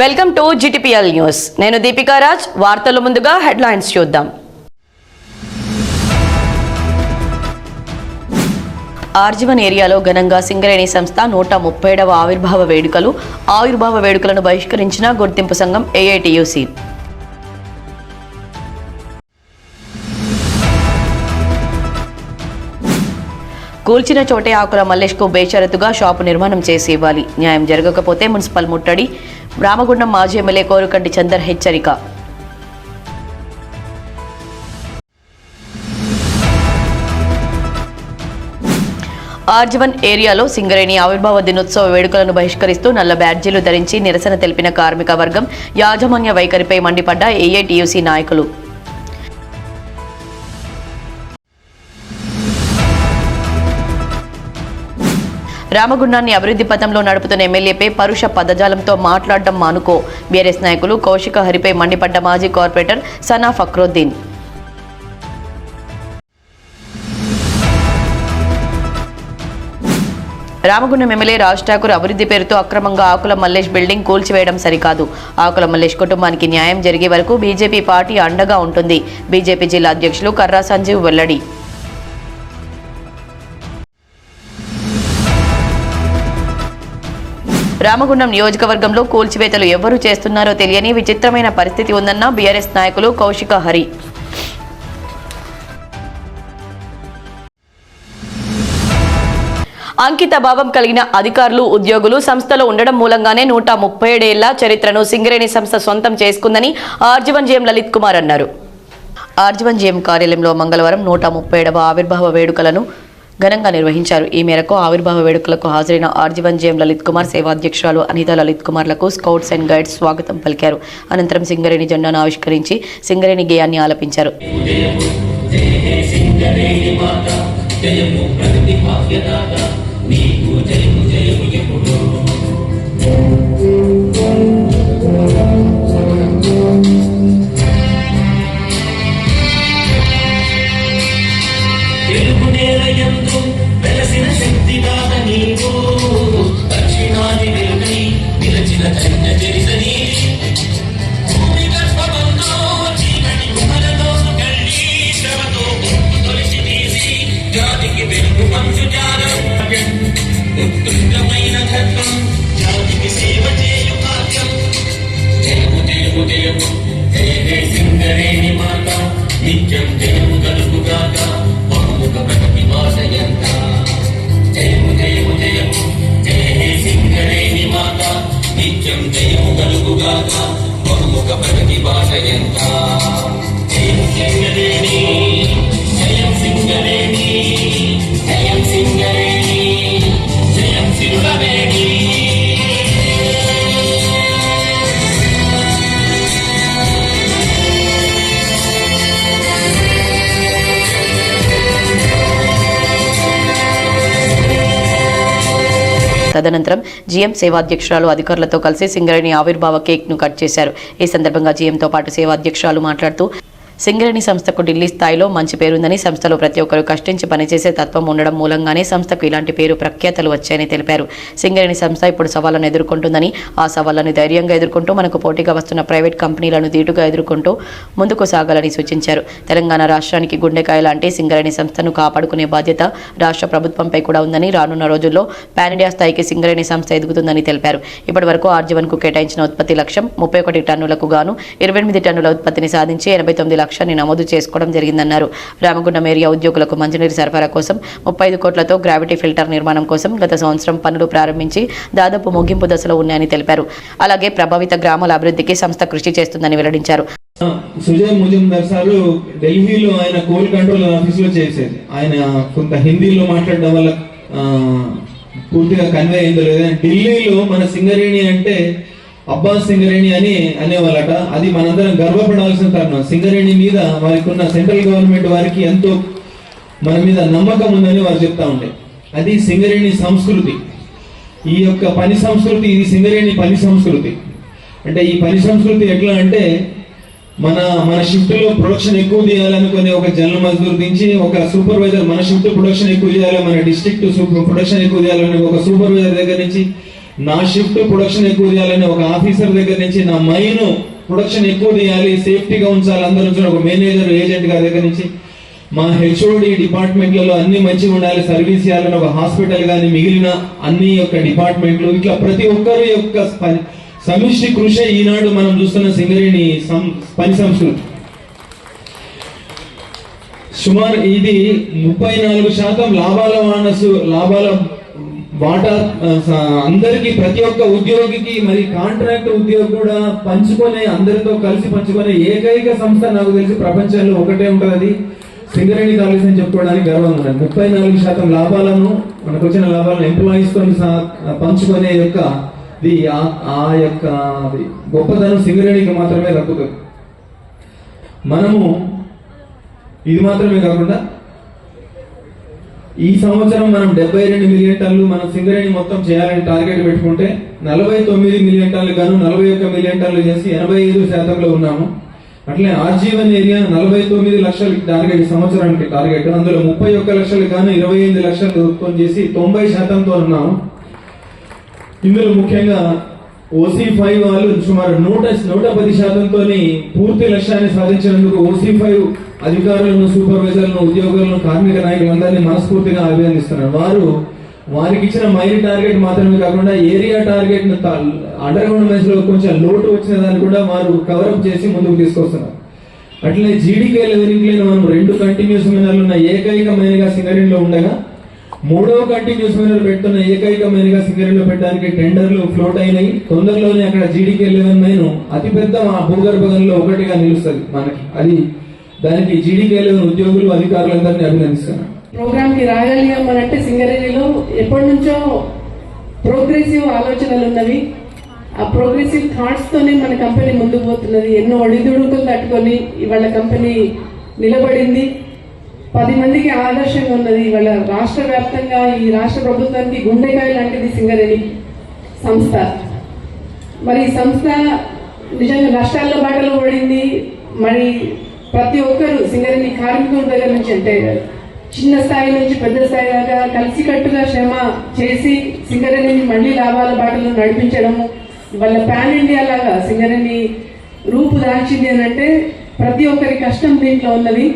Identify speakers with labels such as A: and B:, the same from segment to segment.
A: Welcome to GTPL news. నేను దీపికా రాజ్. వార్తల ముందుగా హెడ్లైన్స్ చూద్దాం. ఆర్జీవన్ ఏరియాలో ఘనంగా సింగరేణి సంస్థ 137వ ఆవిర్భావ వేడుకలను బహిష్కరించిన గుర్తింపు సంఘం ఏఐటియుసి. కూల్చిన చోటే ఆకుల మల్లేష్కు బేషరతుగా షాపు నిర్మాణం చేసి ఇవ్వాలి. న్యాయం జరగకపోతే మున్సిపల్ ముట్టడి. రామగుండం మాజీ ఎమ్మెల్యే కోరుకంటి చందర్ హెచ్చరిక. ఆర్జీవన్ ఏరియాలో సింగరేణి ఆవిర్భావ దినోత్సవ వేడుకలను బహిష్కరిస్తూ నల్ల బ్యాడ్జీలు ధరించి నిరసన తెలిపిన కార్మిక వర్గం. యాజమాన్య వైఖరిపై మండిపడ్డ ఏఐటియుసి నాయకులు. రామగుండాన్ని అభివృద్ధి పథంలో నడుపుతున్న ఎమ్మెల్యేపై పరుష పదజాలంతో మాట్లాడడం మానుకో. బీఆర్ఎస్ నాయకులు కౌశిక హరిపై మండిపడ్డ మాజీ కార్పొరేటర్ సనా ఫక్రుద్దీన్. రామగుండం ఎమ్మెల్యే రాజ్ ఠాకూర్ అభివృద్ధి పేరుతో అక్రమంగా ఆకుల మల్లేష్ బిల్డింగ్ కూల్చివేయడం సరికాదు. ఆకుల మల్లేష్ కుటుంబానికి న్యాయం జరిగే వరకు బీజేపీ పార్టీ అండగా ఉంటుంది. బీజేపీ జిల్లా అధ్యక్షులు కర్రా సంజీవ్ వెల్లడి. రామగుండం నియోజకవర్గంలో కూల్చివేతలు ఎవరు చేస్తున్నారో తెలియని విచిత్రమైన పరిస్థితి ఉందన్న బీఆర్ఎస్ నాయకులు కౌశిక హరి. అంకిత భావం కలిగిన అధికారులు, ఉద్యోగులు సంస్థలో ఉండడం మూలంగానే 137 ఏళ్ల చరిత్రను సింగరేణి సంస్థ సొంతం చేసుకుందని ఆర్జీవన్ జీఎం లలిత్ కుమార్ అన్నారు. ఆర్జీవన్ జీఎం కార్యాలయంలో మంగళవారం 137వ ఆవిర్భావ వేడుకలను ఘనంగా నిర్వహించారు. ఈ మేరకు ఆవిర్భావ వేడుకలకు హాజరైన ఆర్జీవన్ జీఎం లలిత్ కుమార్, సేవాధ్యక్షురాలు అనిత లలిత్ కుమార్లకు స్కౌట్స్ అండ్ గైడ్స్ స్వాగతం పలికారు. అనంతరం సింగరేణి జెండాను ఆవిష్కరించి సింగరేణి గేయాన్ని ఆలపించారు. తదనంతరం జీఎం సేవాధ్యక్షురాలు అధికారులతో కలిసి సింగరేణి ఆవిర్భావ కేక్ ను కట్ చేశారు. ఈ సందర్భంగా జీఎంతో పాటు సేవాధ్యక్షురాలు మాట్లాడుతూ సింగరేణి సంస్థకు ఢిల్లీ స్థాయిలో మంచి పేరుందని, సంస్థలో ప్రతి ఒక్కరు కష్టించి పనిచేసే తత్వం ఉండడం మూలంగానే సంస్థకు ఇలాంటి పేరు ప్రఖ్యాతలు వచ్చాయని తెలిపారు. సింగరేణి సంస్థ ఇప్పుడు సవాళ్లను ఎదుర్కొంటుందని, ఆ సవాళ్లను ధైర్యంగా ఎదుర్కొంటూ మనకు పోటీగా వస్తున్న ప్రైవేట్ కంపెనీలను ధీటుగా ఎదుర్కొంటూ ముందుకు సాగాలని సూచించారు. తెలంగాణ రాష్ట్రానికి గుండెకాయ లాంటి సింగరేణి సంస్థను కాపాడుకునే బాధ్యత రాష్ట్ర ప్రభుత్వంపై కూడా ఉందని, రానున్న రోజుల్లో పాన్ ఇండియా స్థాయికి సింగరేణి సంస్థ ఎదుగుతుందని తెలిపారు. ఇప్పటి వరకు ఆర్జీవన్ కు కేటాయించిన ఉత్పత్తి లక్ష్యం 31 టన్నులకు గాను 28 టన్నుల ఉత్పత్తిని సాధించి 89 లక్షాన్ని నమోదు చేసుకోవడం జరిగిందన్నారు. రామగుండం ఏరియా ఉద్యోగులకు మంచినీరు సరఫరా కోసం 35 కోట్లతో గ్రావిటీ ఫిల్టర్ నిర్మాణం కోసం గత సంవత్సరం పనులు ప్రారంభించి దాదాపు ముగింపు దశలో ఉన్నాయని తెలిపారు. అలాగే ప్రభావిత గ్రామాల అభివృద్ధికి సంస్థ కృషి చేస్తుందని వెల్లడించారు.
B: సుజయ్ ముజుందర్ సార్ ఢిల్లీలో ఆయన కోల్ కంట్రోల్ ఆఫీస్ లో చేసేది. ఆయన కొంత హిందీలో మాట్లాడడం వల్ల పూర్తిగా కన్వే అయిందో లేదా. ఢిల్లీలో మన సింగరేణి అంటే అబ్బాస్ సింగరేణి అని అనేవాళ్ళట. అది మనందరం గర్వపడాల్సిన తరుణం. సింగరేణి మీద వారికి ఉన్న సెంట్రల్ గవర్నమెంట్ వారికి ఎంతో మన మీద నమ్మకం ఉందని వారు చెప్తా ఉండే. అది సింగరేణి సంస్కృతి. ఈ యొక్క పని సంస్కృతి, ఇది సింగరేణి పని సంస్కృతి. అంటే ఈ పని సంస్కృతి ఎట్లా అంటే మన షిఫ్ట్ లో ప్రొడక్షన్ ఎక్కువ చేయాలనుకునే ఒక జనరల్ మజ్దూర్ నుంచి ఒక సూపర్వైజర్, మన షిఫ్ట్ ప్రొడక్షన్ ఎక్కువ చేయాలి, మన డిస్ట్రిక్ట్ ప్రొడక్షన్ ఎక్కువ చేయాలని ఒక సూపర్వైజర్ దగ్గర నుంచి నా షిఫ్ట్ ప్రొడక్షన్ ఎక్కువ చేయాలని ఒక ఆఫీసర్ దగ్గర నుంచి నా మైన్ ప్రొడక్షన్ ఎక్కువ చేయాలి, సేఫ్టీగా ఉంచాలి అందరూ ఉంచాలి, ఒక మేనేజర్ ఏజెంట్ గారి దగ్గర నుంచి మా హెచ్ఓడి డిపార్ట్మెంట్లలో అన్ని మంచిగా ఉండాలి, సర్వీస్ చేయాలని ఒక హాస్పిటల్ కానీ మిగిలిన అన్ని యొక్క డిపార్ట్మెంట్లు, ఇట్లా ప్రతి ఒక్కరి యొక్క సమిష్టి కృషి ఈనాడు మనం చూస్తున్న సింగరేణి పని సంస్కృతి. సుమారు ఇది 34% లాభాల వాటా అందరికి, ప్రతి ఒక్క ఉద్యోగికి, మరి కాంట్రాక్ట్ ఉద్యోగి కూడా పంచుకునే, అందరితో కలిసి పంచుకునే ఏకైక సంస్థ నాకు తెలిసి ప్రపంచంలో ఒకటే ఉంటుంది, అది సింగరేణి కాలేజ్ అని చెప్పుకోవడానికి గర్వంగా ఉన్నది. 34% లాభాలను, మనకు వచ్చిన లాభాలను ఎంప్లాయీస్ తో పంచుకునే యొక్క ఆ యొక్క గొప్పతనం సింగరేణికి మాత్రమే దక్కుతుంది. మనము ఇది మాత్రమే కాకుండా ఈ సంవత్సరం మనం 72 మిలియన్ టన్నులు మనం సింగరేణి మొత్తం చేయాలని టార్గెట్ పెట్టుకుంటే 49 మిలియన్ టన్నులు గాను 41 మిలియన్ టన్నులు చేసి 85% ఉన్నాము. అట్లే ఆజీవన్ ఏరియా 49 లక్షల టార్గెట్, సంవత్సరానికి టార్గెట్, అందులో 31 లక్షలు గాను 25 లక్షలు ఉత్పత్తి చేసి 90%తో ఉన్నాము. ఇందులో ముఖ్యంగా OC5 వాళ్ళు సుమారు 110%తో పూర్తి లక్ష్యాన్ని సాధించినందుకు OC5 అధికారులను, సూపర్వైజర్లను, ఉద్యోగులను, కార్మిక నాయకులందరినీ మనస్ఫూర్తిగా అభినందిస్తున్నారు. వారికి ఇచ్చిన మైల్ టార్గెట్ మాత్రమే కాకుండా area target under ground mines లో కొంచెం లోటు వచ్చిన దాన్ని కూడా వారు కవరప్ చేసి ముందుకు తీసుకొస్తున్నారు. అట్లే GDK లెవెలింగ్ లైన్ మనం 2 కంటిన్యూస్ మైనర్లు ఉన్న ఏకైక మైన్గా సింగరేణిలో ఉండగా 3వ కంటిన్యూస్ మైనర్ పెడుతున్న ఏకైక మైన్గా సింగరేణిలో పెట్టడానికి టెండర్లు ఫ్లోట్ అయినాయి. తొందరలోనే అక్కడ GDK 11 మైన్ అతిపెద్ద భూగర్భ గనుల్లో ఒకటిగా నిలుస్తుంది మనకి. అది దానికి GDK 11 ఉద్యోగులు, అధికారులందరినీ అభినందిస్తున్నారు.
C: ప్రోగ్రామ్ కి రాగలిగామనంటే సింగరేణిలో ఎప్పటి నుంచో ప్రోగ్రెసివ్ ఆలోచనలు ఉన్నవి. ఆ ప్రోగ్రెసివ్ థాట్స్ తోనే మన కంపెనీ ముందుకు పోతున్నది. ఎన్నో ఒడిదుడుకులు తట్టుకొని ఇవాళ కంపెనీ నిలబడింది. 10 మందికి ఆదర్శంగా ఉన్నది. ఇవాళ రాష్ట్ర వ్యాప్తంగా ఈ రాష్ట్ర ప్రభుత్వానికి గుండెకాయ లాంటిది సింగరేణి సంస్థ. మరి ఈ సంస్థ నిజంగా నష్టాల బాటలో పడింది. మరి ప్రతి ఒక్కరు సింగరేణి కార్మికుల దగ్గర నుంచి, అంటే చిన్న స్థాయి నుంచి పెద్ద స్థాయి దాకా కలిసికట్టుగా శ్రమ చేసి సింగరేణిని మళ్ళీ లాభాల బాటలో నడిపించడము, వాళ్ళ పాన్ ఇండియా లాగా సింగరేణి రూపు దాల్చింది అని అంటే ప్రతి ఒక్కరి కష్టం దీంట్లో ఉన్నది.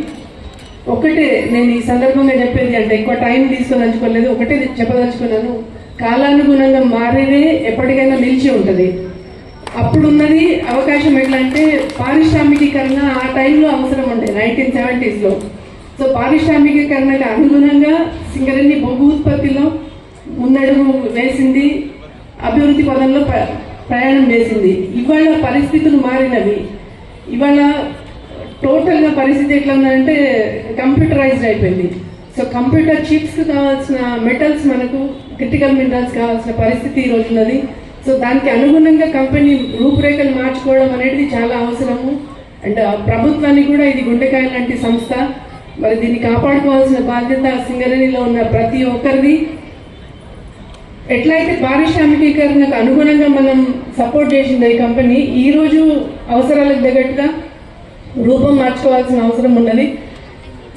C: ఒకటే నేను ఈ సందర్భంగా చెప్పేది, అంటే ఎక్కువ టైం తీసుకొని ఒకటే చెప్పదలుచుకున్నాను. కాలానుగుణంగా మారేదే ఎప్పటికైనా నిలిచి ఉంటుంది. అప్పుడున్నది అవకాశం ఎట్లా అంటే పారిశ్రామికీకరణ ఆ టైంలో అవసరం ఉండే 1970s లో. సో పారిశ్రామికీకరణకు అనుగుణంగా సింగరేణి బొగ్గు ఉత్పత్తిలో ముందడుగు వేసింది, అభివృద్ధి పదంలో ప్రయాణం చేసింది. ఇవాళ పరిస్థితులు మారినవి. ఇవాళ టోటల్గా పరిస్థితి ఎట్లా ఉందంటే కంప్యూటరైజ్డ్ అయిపోయింది. సో కంప్యూటర్ చిప్స్కి కావాల్సిన మెటల్స్, మనకు క్రిటికల్ మినరల్స్ కావాల్సిన పరిస్థితి ఈరోజు ఉన్నది. సో దానికి అనుగుణంగా కంపెనీ రూపురేఖలు మార్చుకోవడం అనేది చాలా అవసరము. అండ్ ప్రభుత్వానికి కూడా ఇది గుండెకాయ లాంటి సంస్థ. మరి దీన్ని కాపాడుకోవాల్సిన బాధ్యత సింగరేణిలో ఉన్న ప్రతి ఒక్కరిది. ఎట్లయితే పారిశ్రామికీకరణకు అనుగుణంగా మనం సపోర్ట్ చేసింది ఈ కంపెనీ, ఈరోజు అవసరాలకు తగ్గట్టుగా రూపం మార్చుకోవాల్సిన అవసరం ఉన్నది.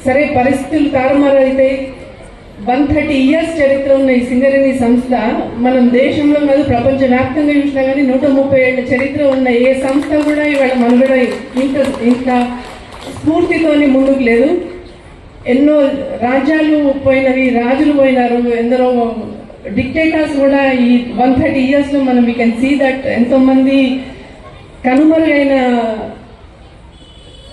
C: సరే, పరిస్థితులు తారుమారు అయితే 130 years చరిత్ర ఉన్న ఈ సింగరేణి సంస్థ మనం దేశంలో కాదు ప్రపంచవ్యాప్తంగా చూసినా కానీ 130 ఏళ్ల చరిత్ర ఉన్న ఏ సంస్థ కూడా ఇవాళ మనుగడ ఇంకా స్ఫూర్తితోని ముందుకు లేదు. ఎన్నో రాజ్యాలు పోయినవి, రాజులు పోయినారు, ఎందరో డిక్టేటర్స్ కూడా ఈ 130 years లో మనం వీ కెన్ సీ దట్ ఎంతో మంది కనుమరుగైన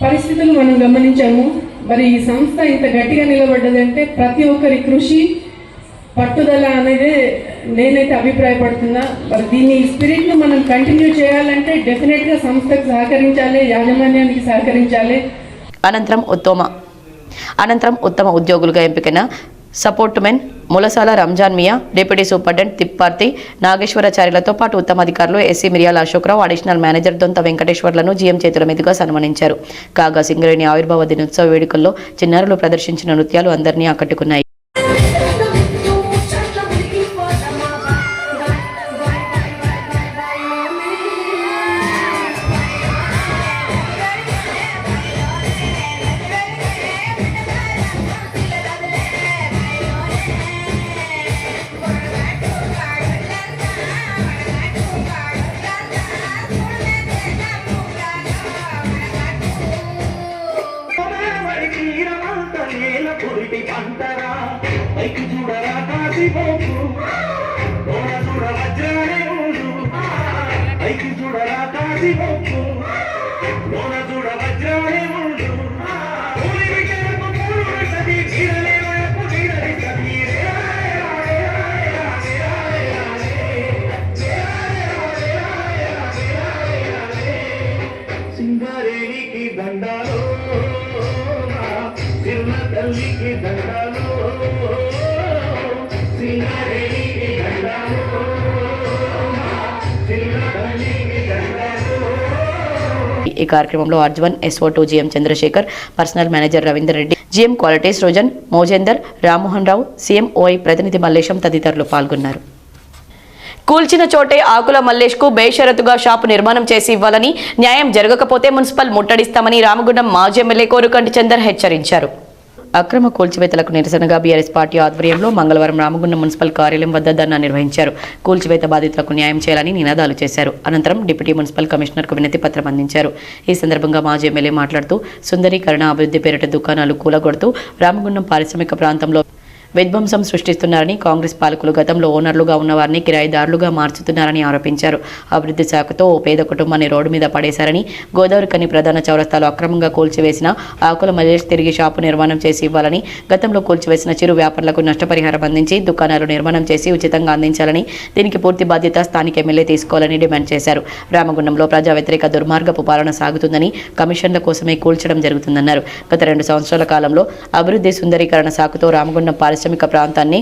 C: పరిస్థితులు మనం గమనించాము. మరి ఈ సంస్థ ఇంత గట్టిగా నిలబడ్డదంటే ప్రతి ఒక్కరి కృషి, పట్టుదల అనేదే నేనైతే అభిప్రాయపడుతున్నా. మరి దీన్ని స్పిరిట్ ను మనం కంటిన్యూ చేయాలంటే డెఫినెట్ గా సంస్థకు సహకరించాలి, యాజమాన్యానికి సహకరించాలి.
A: అనంతరం ఉత్తమ ఉద్యోగులుగా ఎంపికైన support men Mulasala Ramzan Miya, deputy superintendent Thipparthi నాగేశ్వరాచార్యులతో పాటు ఉత్తమ అధికారులు SC Miriyala Ashokrao, additional manager Dontha వెంకటేశ్వర్లను జీఎం చేతుల మీదుగా సన్మానించారు. కాగా సింగరేణి ఆవిర్భావ దినోత్సవ వేడుకల్లో చిన్నారులు ప్రదర్శించిన నృత్యాలు అందరినీ ఆకట్టుకున్నాయి.
D: ఇంటి పంటరా పైకి చూడరా కాసిపోకు లోన చూడ వజ్రాలే ఊరు పైకి చూడరా కాసిపోకు లోన చూడ వజ్రాలే ఊరు ఊరి విజయపు పూలు సది వీరలే వయపు వీరలి సది సింగారేణికి దండాలు తిరున తల్లికి దండాలు సింగారేణికి దండాలు తిరున తల్లికి దండాలు.
A: ఈ కార్యక్రమంలో Arjun SO2 GM Chandrashekar, personal manager Ravinder Reddy, GM qualities రోజన్, మోజేందర్, రామ్మోహన్ రావు, CM OI ప్రతినిధి మల్లేశం తదితరులు పాల్గొన్నారు. కూల్చిన చోటే ఆకుల మల్లేష్కు బేషరతుగా షాపు నిర్మాణం చేసి ఇవ్వాలని, న్యాయం జరగకపోతే మున్సిపల్ ముట్టడిస్తామని రామగుండం మాజీ ఎమ్మెల్యే కోరుకంటి చందర్ హెచ్చరించారు. అక్రమ కూల్చివేతలకు నిరసనగా బీఆర్ఎస్ పార్టీ ఆధ్వర్యంలో మంగళవారం రామగుండం మున్సిపల్ కార్యాలయం వద్ద ధర్నా నిర్వహించారు. కూల్చివేత బాధితులకు న్యాయం చేయాలని నినాదాలు చేశారు. అనంతరం డిప్యూటీ మున్సిపల్ కమిషనర్కు వినతి పత్రం అందించారు. ఈ సందర్భంగా మాజీ ఎమ్మెల్యే మాట్లాడుతూ సుందరీకరణ అభివృద్ధి పేరిట దుకాణాలు కూలగొడుతూ రామగుండం పారిశ్రామిక ప్రాంతంలో విధ్వంసం సృష్టిస్తున్నారని, కాంగ్రెస్ పాలకులు గతంలో ఓనర్లుగా ఉన్న వారిని కిరాయిదారులుగా మార్చుతున్నారని ఆరోపించారు. అభివృద్ధి శాఖతో ఓ పేద కుటుంబాన్ని రోడ్డు మీద పడేశారని, గోదావరి కని ప్రధాన చౌరస్తాలో అక్రమంగా కూల్చివేసిన ఆకుల మల్లేష్ తిరిగి షాపు నిర్మాణం చేసి ఇవ్వాలని, గతంలో కూల్చివేసిన చిరు వ్యాపారులకు నష్టపరిహారం అందించి దుకాణాలు నిర్మాణం చేసి ఉచితంగా అందించాలని, దీనికి పూర్తి బాధ్యత స్థానిక ఎమ్మెల్యే తీసుకోవాలని డిమాండ్ చేశారు. రామగుండంలో ప్రజా వ్యతిరేక దుర్మార్గపు పాలన సాగుతుందని, కమిషన్ల కోసమే కూల్చడం జరుగుతుందన్నారు. గత 2 సంవత్సరాల కాలంలో అభివృద్ధి సుందరీకరణ శాఖతో రామగుండం పారిశ్రామిక ప్రాంతాన్ని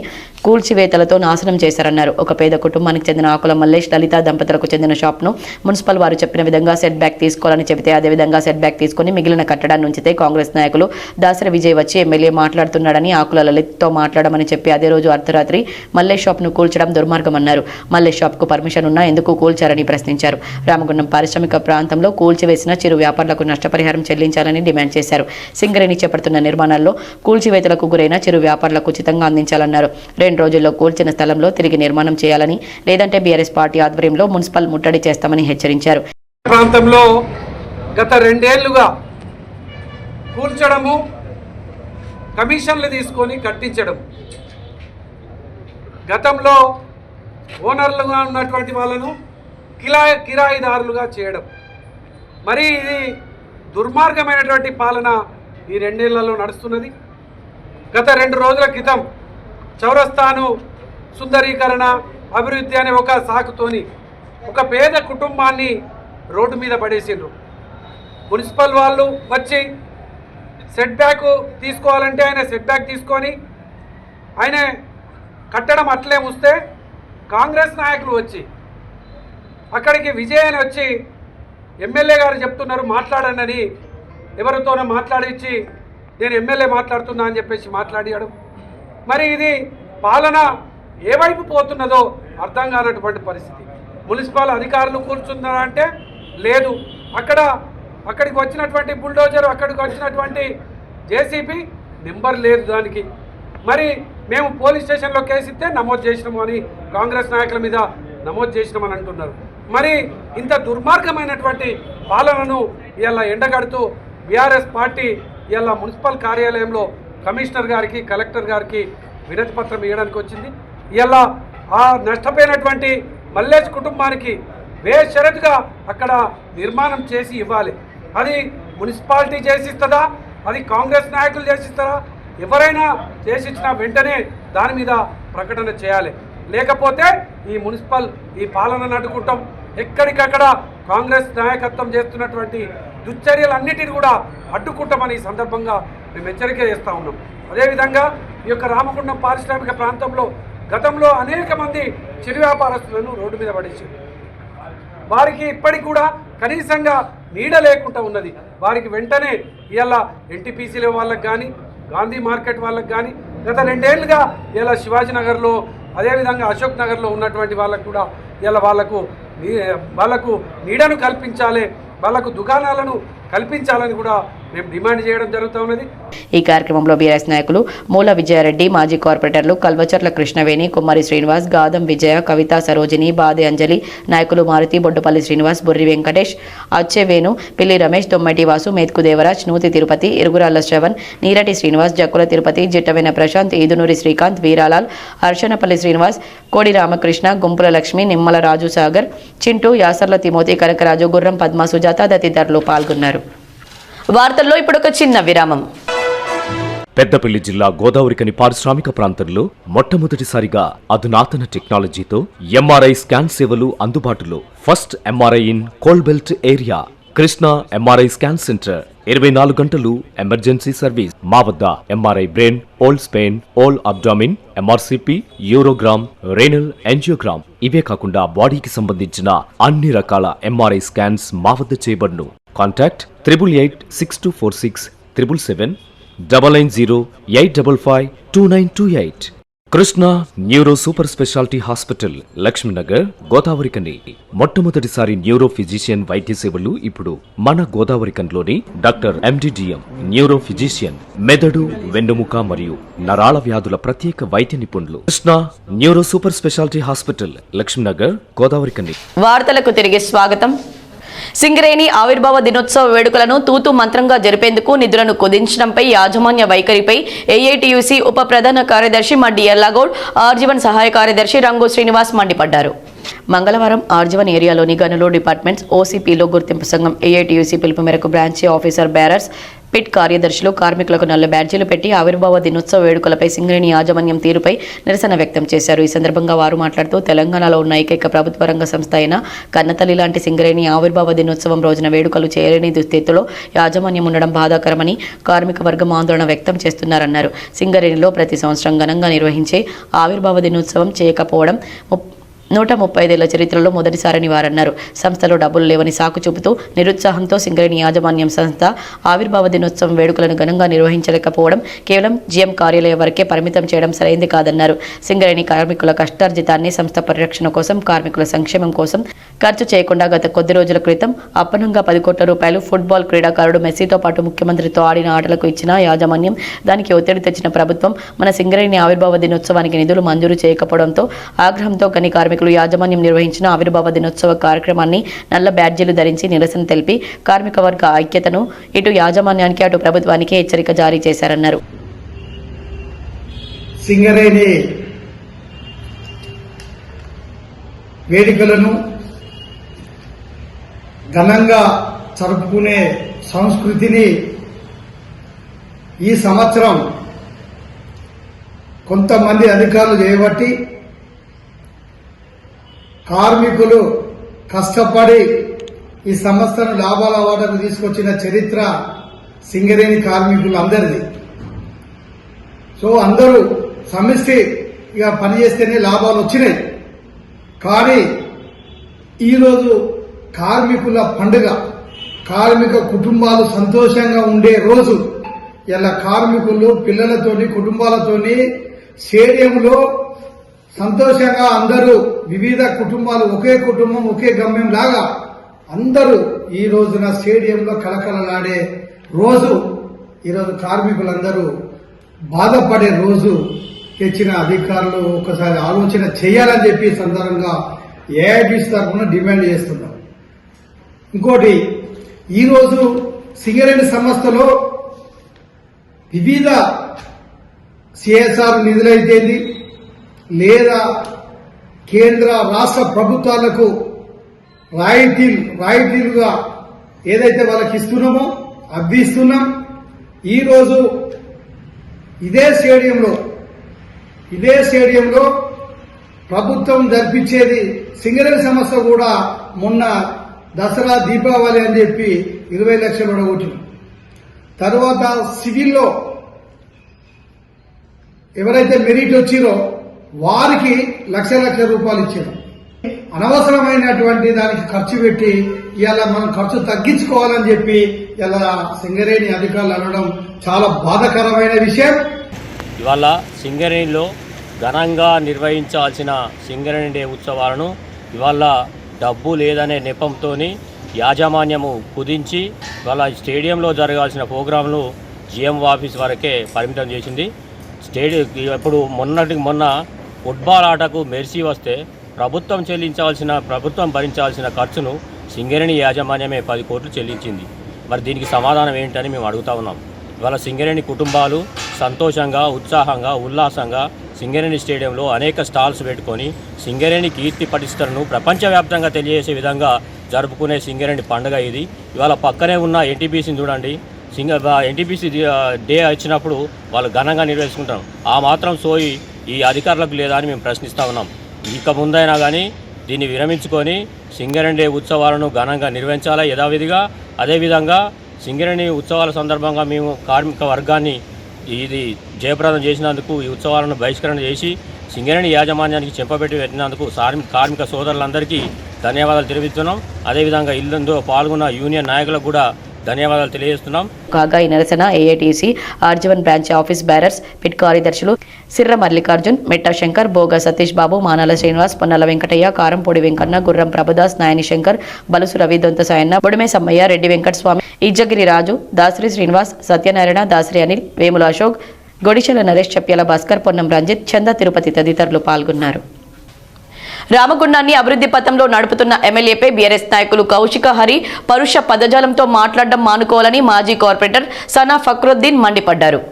A: కూల్చివేతలతో నాశనం చేశారన్నారు. ఒక పేద కుటుంబానికి చెందిన ఆకుల మల్లేష్, లలిత దంపతులకు చెందిన షాప్ను మున్సిపల్ వారు చెప్పిన విధంగా సెట్ బ్యాక్ తీసుకోవాలని చెబితే అదే విధంగా సెట్ బ్యాక్ తీసుకుని మిగిలిన కట్టడాన్ని ఉంచితే కాంగ్రెస్ నాయకులు దాసరి విజయ్ వచ్చి ఎమ్మెల్యే మాట్లాడుతున్నాడని, ఆకుల లలిత్తో మాట్లాడమని చెప్పి అదే రోజు అర్ధరాత్రి మల్లేష్ షాప్ను కూల్చడం దుర్మార్గమన్నారు. మల్లేష్ షాప్కు పర్మిషన్ ఉన్నా ఎందుకు కూల్చారని ప్రశ్నించారు. రామగుండం పారిశ్రామిక ప్రాంతంలో కూల్చివేసిన చిరు వ్యాపారులకు నష్టపరిహారం చెల్లించాలని డిమాండ్ చేశారు. సింగరేణి చేపడుతున్న నిర్మాణాల్లో కూల్చివేతలకు గురైన చిరు వ్యాపారులకు ఉచితంగా అందించాలన్నారు. 2 రోజుల్లో కూల్చిన స్థలంలో తిరిగి నిర్మాణం చేయాలని, లేదంటే బీఆర్ఎస్ పార్టీ ఆధ్వర్యంలో మున్సిపల్ ముట్టడి చేస్తామని హెచ్చరించారు.
E: ప్రాంతంలో గత 2 ఏళ్లుగా కూల్చడము, కమిషన్లు తీసుకొని కట్టించడం, గతంలో ఓనర్లుగా ఉన్నటువంటి వాళ్ళను కిరాయిదారులుగా చేయడం, మరి ఇది దుర్మార్గమైనటువంటి పాలన ఈ 2 ఏళ్లలో నడుస్తున్నది. గత 2 రోజుల క్రితం చౌరస్తాను సుందరీకరణ అభివృద్ధి అనే ఒక సాకుతోని ఒక పేద కుటుంబాన్ని రోడ్డు మీద పడేసిండ్రు. మున్సిపల్ వాళ్ళు వచ్చి సెట్ బ్యాక్ తీసుకోవాలంటే ఆయన సెట్ బ్యాక్ తీసుకొని ఆయన కట్టడం అట్లే వస్తే కాంగ్రెస్ నాయకులు వచ్చి అక్కడికి విజయ్ అని వచ్చి ఎమ్మెల్యే గారు చెప్తున్నారు మాట్లాడండి అని ఎవరితోనో మాట్లాడించి నేను ఎమ్మెల్యే మాట్లాడుతున్నా అని చెప్పేసి మాట్లాడాడు. మరి ఇది పాలన ఏ వైపు పోతున్నదో అర్థం కానటువంటి పరిస్థితి. మున్సిపల్ అధికారులు కూర్చున్నారా అంటే లేదు, అక్కడికి వచ్చినటువంటి బుల్డోజర్, అక్కడికి వచ్చినటువంటి జేసీబీ నెంబర్ లేదు దానికి. మరి మేము పోలీస్ స్టేషన్లో కేసు ఇస్తే నమోదు చేసినాము అని కాంగ్రెస్ నాయకుల మీద నమోదు చేసినామని అంటున్నారు. మరి ఇంత దుర్మార్గమైనటువంటి పాలనను ఇలా ఎండగడుతూ బీఆర్ఎస్ పార్టీ ఇలా మున్సిపల్ కార్యాలయంలో కమిషనర్ గారికి, కలెక్టర్ గారికి వినతి పత్రం ఇవ్వడానికి వచ్చింది. ఇలా ఆ నష్టపోయినటువంటి మల్లేష్ కుటుంబానికి బేషరతుగా అక్కడ నిర్మాణం చేసి ఇవ్వాలి. అది మున్సిపాలిటీ చేసిస్తుందా, అది కాంగ్రెస్ నాయకులు చేసిస్తారా, ఎవరైనా చేసిచ్చిన వెంటనే దాని మీద ప్రకటన చేయాలి. లేకపోతే ఈ పాలనను అడ్డుకుంటాం. ఎక్కడికక్కడ కాంగ్రెస్ నాయకత్వం చేస్తున్నటువంటి దుశ్చర్యలన్నిటిని కూడా అడ్డుకుంటామని ఈ సందర్భంగా మేము హెచ్చరిక చేస్తూ ఉన్నాం. అదేవిధంగా ఈ యొక్క రామగుండం పారిశ్రామిక ప్రాంతంలో గతంలో అనేక మంది చిరు వ్యాపారస్తులను రోడ్డు మీద పడేసారు. వారికి ఇప్పటికి కూడా కనీసంగా నీడ లేకుండా ఉన్నది. వారికి వెంటనే ఇలా ఎన్టీపీసీల వాళ్ళకి కానీ, గాంధీ మార్కెట్ వాళ్ళకి కానీ గత 2 ఏళ్ళుగా ఇలా శివాజీనగర్లో, అదేవిధంగా అశోక్ నగర్లో ఉన్నటువంటి వాళ్ళకు కూడా ఇలా వాళ్లకు నీడను కల్పించాలి, వాళ్లకు దుకాణాలను కల్పించాలని కూడా మేము డిమాండ్ చేయడం జరుగుతూ ఉన్నది.
A: ఈ కార్యక్రమంలో బీఆర్ఎస్ నాయకులు మూల విజయారెడ్డి, మాజీ కార్పొరేటర్లు కల్వచర్ల కృష్ణవేణి, కుమారి శ్రీనివాస్, గాదం విజయ, కవిత సరోజిని, బాదే అంజలి, నాయకులు మారుతి, బొడ్డుపల్లి శ్రీనివాస్, బుర్రి వెంకటేష్, అచ్చెవేణు, పిల్లి రమేష్, తొమ్మటి వాసు, మేత్కు దేవరాజ్, నూతి తిరుపతి, ఇరుగురాళ్ల శ్రవణ్, నీరటి శ్రీనివాస్, జక్కుల తిరుపతి, జిట్టవెన ప్రశాంత్, ఈదునూరి శ్రీకాంత్, వీరాలాల్, హర్షనపల్లి శ్రీనివాస్, కోడి రామకృష్ణ, గుంపుల లక్ష్మి, నిమ్మల రాజు సాగర్, చింటూ, యాసర్ల తిమోతి, కనకరాజు, గుర్రం పద్మ, సుజాత తదితరులు పాల్గొన్నారు. వార్తల్లో ఇప్పుడు ఒక చిన్న విరామం.
F: పెద్దపల్లి జిల్లా గోదావరికని పారిశ్రామిక ప్రాంతంలో మొట్టమొదటిసారిగా అధునాతన టెక్నాలజీతో ఎంఆర్ఐ స్కాన్ సేవలు అందుబాటులో. First MRI in coal belt area. Krishna MRI scan centre 24 గంటలు ఎమర్జెన్సీ సర్వీస్. మా వద్ద MRI brain, whole spine, whole abdomen, MRCP, urogram, renal angiogram, ఇవే కాకుండా బాడీకి సంబంధించిన అన్ని రకాల ఎంఆర్ఐ స్కాన్స్ మా వద్ద చేయబడును. Contact 8886246777 99085552928. Krishna neuro super speciality hospital, Lakshmi Nagar, Godavarikhani. మొట్టమొదటిసారి న్యూరో ఫిజిషియన్ వైద్య సేవలు ఇప్పుడు మన గోదావరికన్లోని డాక్టర్ ఎండిడిఎం న్యూరో ఫిజిషియన్, మెదడు, వెన్నుముక మరియు నరాల వ్యాధుల ప్రత్యేక వైద్య నిపుణులు. Krishna neuro super speciality hospital, Lakshmi Nagar, Godavarikhani.
A: వార్తలకు తిరిగి స్వాగతం. సింగరేణి ఆవిర్భావ దినోత్సవ వేడుకలను తూతు మంత్రంగా జరిపేందుకు నిధులను కుదించడంపై యాజమాన్య వైఖరిపై ఏఐటియుసి ఉప ప్రధాన కార్యదర్శి మడ్డి ఎల్లాగౌడ్, ఆర్జీవన్ సహాయ కార్యదర్శి రంగు శ్రీనివాస్ మండిపడ్డారు. మంగళవారం ఆర్జీవన్ ఏరియాలోని గనులు డిపార్ట్మెంట్స్ ఓసీపీలో గుర్తింపు సంఘం ఏఐటియుసి పిలుపు మేరకు బ్రాంచ్ ఆఫీసర్ బేరర్స్, పిట్ కార్యదర్శులు కార్మికులకు నల్ల బ్యాడ్జీలు పెట్టి ఆవిర్భావ దినోత్సవ వేడుకలపై సింగరేణి యాజమాన్యం తీరుపై నిరసన వ్యక్తం చేశారు. ఈ సందర్భంగా వారు మాట్లాడుతూ తెలంగాణలో ఉన్న ఏకైక ప్రభుత్వ రంగ సంస్థ అయిన కన్నతల్లి లాంటి సింగరేణి ఆవిర్భావ దినోత్సవం రోజున వేడుకలు చేయలేని దుస్థితిలో యాజమాన్యం ఉండడం బాధాకరమని కార్మిక వర్గం ఆందోళన వ్యక్తం చేస్తున్నారన్నారు. సింగరేణిలో ప్రతి సంవత్సరం ఘనంగా నిర్వహించే ఆవిర్భావ దినోత్సవం చేయకపోవడం 135 ఏళ్ల చరిత్రలో మొదటిసారని వారన్నారు. సంస్థలో డబ్బులు లేవని సాకు చూపుతూ నిరుత్సాహంతో సింగరేణి యాజమాన్యం సంస్థ ఆవిర్భావ దినోత్సవం వేడుకలను ఘనంగా నిర్వహించలేకపోవడం కేవలం జీఎం కార్యాలయం వరకే పరిమితం చేయడం సరైంది కాదన్నారు. సింగరేణి కార్మికుల కష్టార్జితాన్ని సంస్థ పరిరక్షణ కోసం, కార్మికుల సంక్షేమం కోసం ఖర్చు చేయకుండా గత కొద్ది రోజుల క్రితం అప్పనంగా 10 కోట్ల రూపాయలు ఫుట్బాల్ క్రీడాకారుడు మెస్సీతో పాటు ముఖ్యమంత్రితో ఆడిన ఆటలకు ఇచ్చిన యాజమాన్యం, దానికి ఒత్తిడి తెచ్చిన ప్రభుత్వం మన సింగరేణి ఆవిర్భావ దినోత్సవానికి నిధులు మంజూరు చేయకపోవడంతో ఆగ్రహంతో గని కార్మికులు యాజమాన్యం నిర్వహించిన ఆవిర్భావ దినోత్సవ కార్యక్రమాన్ని నల్ల బ్యాడ్జీలు ధరించి నిరసన తెలిపి కార్మిక వర్గ ఐక్యతను ఇటు యాజమాన్యానికి అటు ప్రభుత్వానికి హెచ్చరిక జారీ చేశారన్నారు.
G: సింగరేణి వేడుకలను ఘనంగా జరుపుకునే సంస్కృతిని ఈ సంవత్సరం కొంతమంది అధికారులు చేయబట్టి కార్మికులు కష్టపడి ఈ సంస్థను లాభాల వాటకు తీసుకొచ్చిన చరిత్ర సింగరేణి కార్మికులు అందరిది. సో అందరూ సమిష్టిగా పనిచేస్తేనే లాభాలు వచ్చినాయి. కానీ ఈరోజు కార్మికుల పండుగ, కార్మిక కుటుంబాలు సంతోషంగా ఉండే రోజు. ఇలా కార్మికులు పిల్లలతోని, కుటుంబాలతోని స్టేడియంలో సంతోషంగా అందరూ వివిధ కుటుంబాలు, ఒకే కుటుంబం ఒకే గమ్యం లాగా అందరూ ఈ రోజున స్టేడియంలో కలకలలాడే రోజు. ఈరోజు కార్మికులందరూ బాధపడే రోజు. తెచ్చిన అధికారులు ఒకసారి ఆలోచన చేయాలని చెప్పి సందర్భంగా ఏఐబీసీ తరఫున డిమాండ్ చేస్తున్నాం. ఇంకోటి, ఈరోజు సింగరేణి సంస్థలో వివిధ సిఎస్ఆర్ నిధులైతేంది, లేదా కేంద్ర రాష్ట్ర ప్రభుత్వాలకు రాయితీలుగా ఏదైతే వాళ్ళకి ఇస్తున్నామో అవి ఇస్తున్నాం. ఈరోజు ఇదే స్టేడియంలో ప్రభుత్వం జరిపించేది సింగరేణి సంస్థ కూడా మొన్న దసరా, దీపావళి అని చెప్పి 20 లక్షలు కొట్టింది. తర్వాత సివిల్లో ఎవరైతే మెరిట్ వచ్చిరో వారికి లక్ష రూపాయలు ఇచ్చారు. అనవసరమైనటువంటి దానికి ఖర్చు పెట్టి ఇవాళ మనం ఖర్చు తగ్గించుకోవాలని చెప్పి ఇలా సింగరేణి అధికారులు అనడం చాలా బాధాకరమైన విషయం.
H: ఇవాళ సింగరేణిలో ఘనంగా నిర్వహించాల్సిన సింగరేణి డే ఉత్సవాలను ఇవాళ డబ్బు లేదనే నెపంతో యాజమాన్యము కుదించి వాళ్ళ స్టేడియంలో జరగాల్సిన ప్రోగ్రాంలు జిఎం ఆఫీస్ వరకే పరిమితం చేసింది. ఇప్పుడు మొన్న ఫుట్బాల్ ఆటకు మెర్సీ వస్తే ప్రభుత్వం భరించాల్సిన ఖర్చును సింగరేణి యాజమాన్యమే 10 కోట్లు చెల్లించింది. మరి దీనికి సమాధానం ఏంటని మేము అడుగుతా ఉన్నాం. ఇవాళ సింగరేణి కుటుంబాలు సంతోషంగా, ఉత్సాహంగా, ఉల్లాసంగా సింగరేణి స్టేడియంలో అనేక స్టాల్స్ పెట్టుకొని సింగరేణి కీర్తి ప్రతిష్టలను ప్రపంచవ్యాప్తంగా తెలియజేసే విధంగా జరుపుకునే సింగరేణి పండుగ ఇది. ఇవాళ పక్కనే ఉన్న ఎన్టీపీసీని చూడండి, ఎన్టీపీసీ డే వచ్చినప్పుడు వాళ్ళు ఘనంగా నిర్వహించుకుంటాం. ఆ మాత్రం సోయి ఈ అధికారులకు లేదా అని మేము ప్రశ్నిస్తూ ఉన్నాం. ఇక ముందైనా కానీ దీన్ని విరమించుకొని సింగరేణి డే ఉత్సవాలను ఘనంగా నిర్వహించాలా యథావిధిగా. అదేవిధంగా సింగరేణి ఉత్సవాల సందర్భంగా మేము కార్మిక వర్గాన్ని ఇది జయప్రదం చేసినందుకు ఈ ఉత్సవాలను బహిష్కరణ చేసి సింగరేణి యాజమాన్యానికి చెంపబెట్టి పెట్టినందుకు కార్మిక సోదరులందరికీ ధన్యవాదాలు తెలియజేస్తున్నాం. అదేవిధంగా ఇందులో పాల్గొన్న యూనియన్ నాయకులకు కూడా ధన్యవాదాలు తెలియజేస్తున్నాం.
A: కాగా ఈ నిరసన AITC RG one branch office bearers pit కార్యదర్శులు సిర్ర మల్లికార్జున్, మెట్టా శంకర్, బోగా సతీష్ బాబు, మానాల శ్రీనివాస్, పొన్నల వెంకటయ్య, కారంపూడి వెంకన్న, గుర్రం ప్రభుదాస్, నాయని శంకర్, బలుసు రవి, దొంత సాయన్న, బొడిమే సమ్మయ్య, రెడ్డి వెంకటస్వామి, ఇజ్జగిరి రాజు, దాసరి శ్రీనివాస్, సత్యనారాయణ, దాసరి అనిల్, వేముల అశోక్, గొడిచెల నరేష్, చెప్ప్యాల భాస్కర్, పొన్నం రంజిత్, చందా తిరుపతి తదితరులు పాల్గొన్నారు. రామగుండాన్ని అభివృద్ధి పథంలో నడుపుతున్న ఎమ్మెల్యేపై బీఆర్ఎస్ నాయకులు కౌశిక హరి పరుష పదజాలంతో మాట్లాడడం మానుకోవాలని మాజీ కార్పొరేటర్ సనా ఫక్రుద్దీన్ మండిపడ్డారు.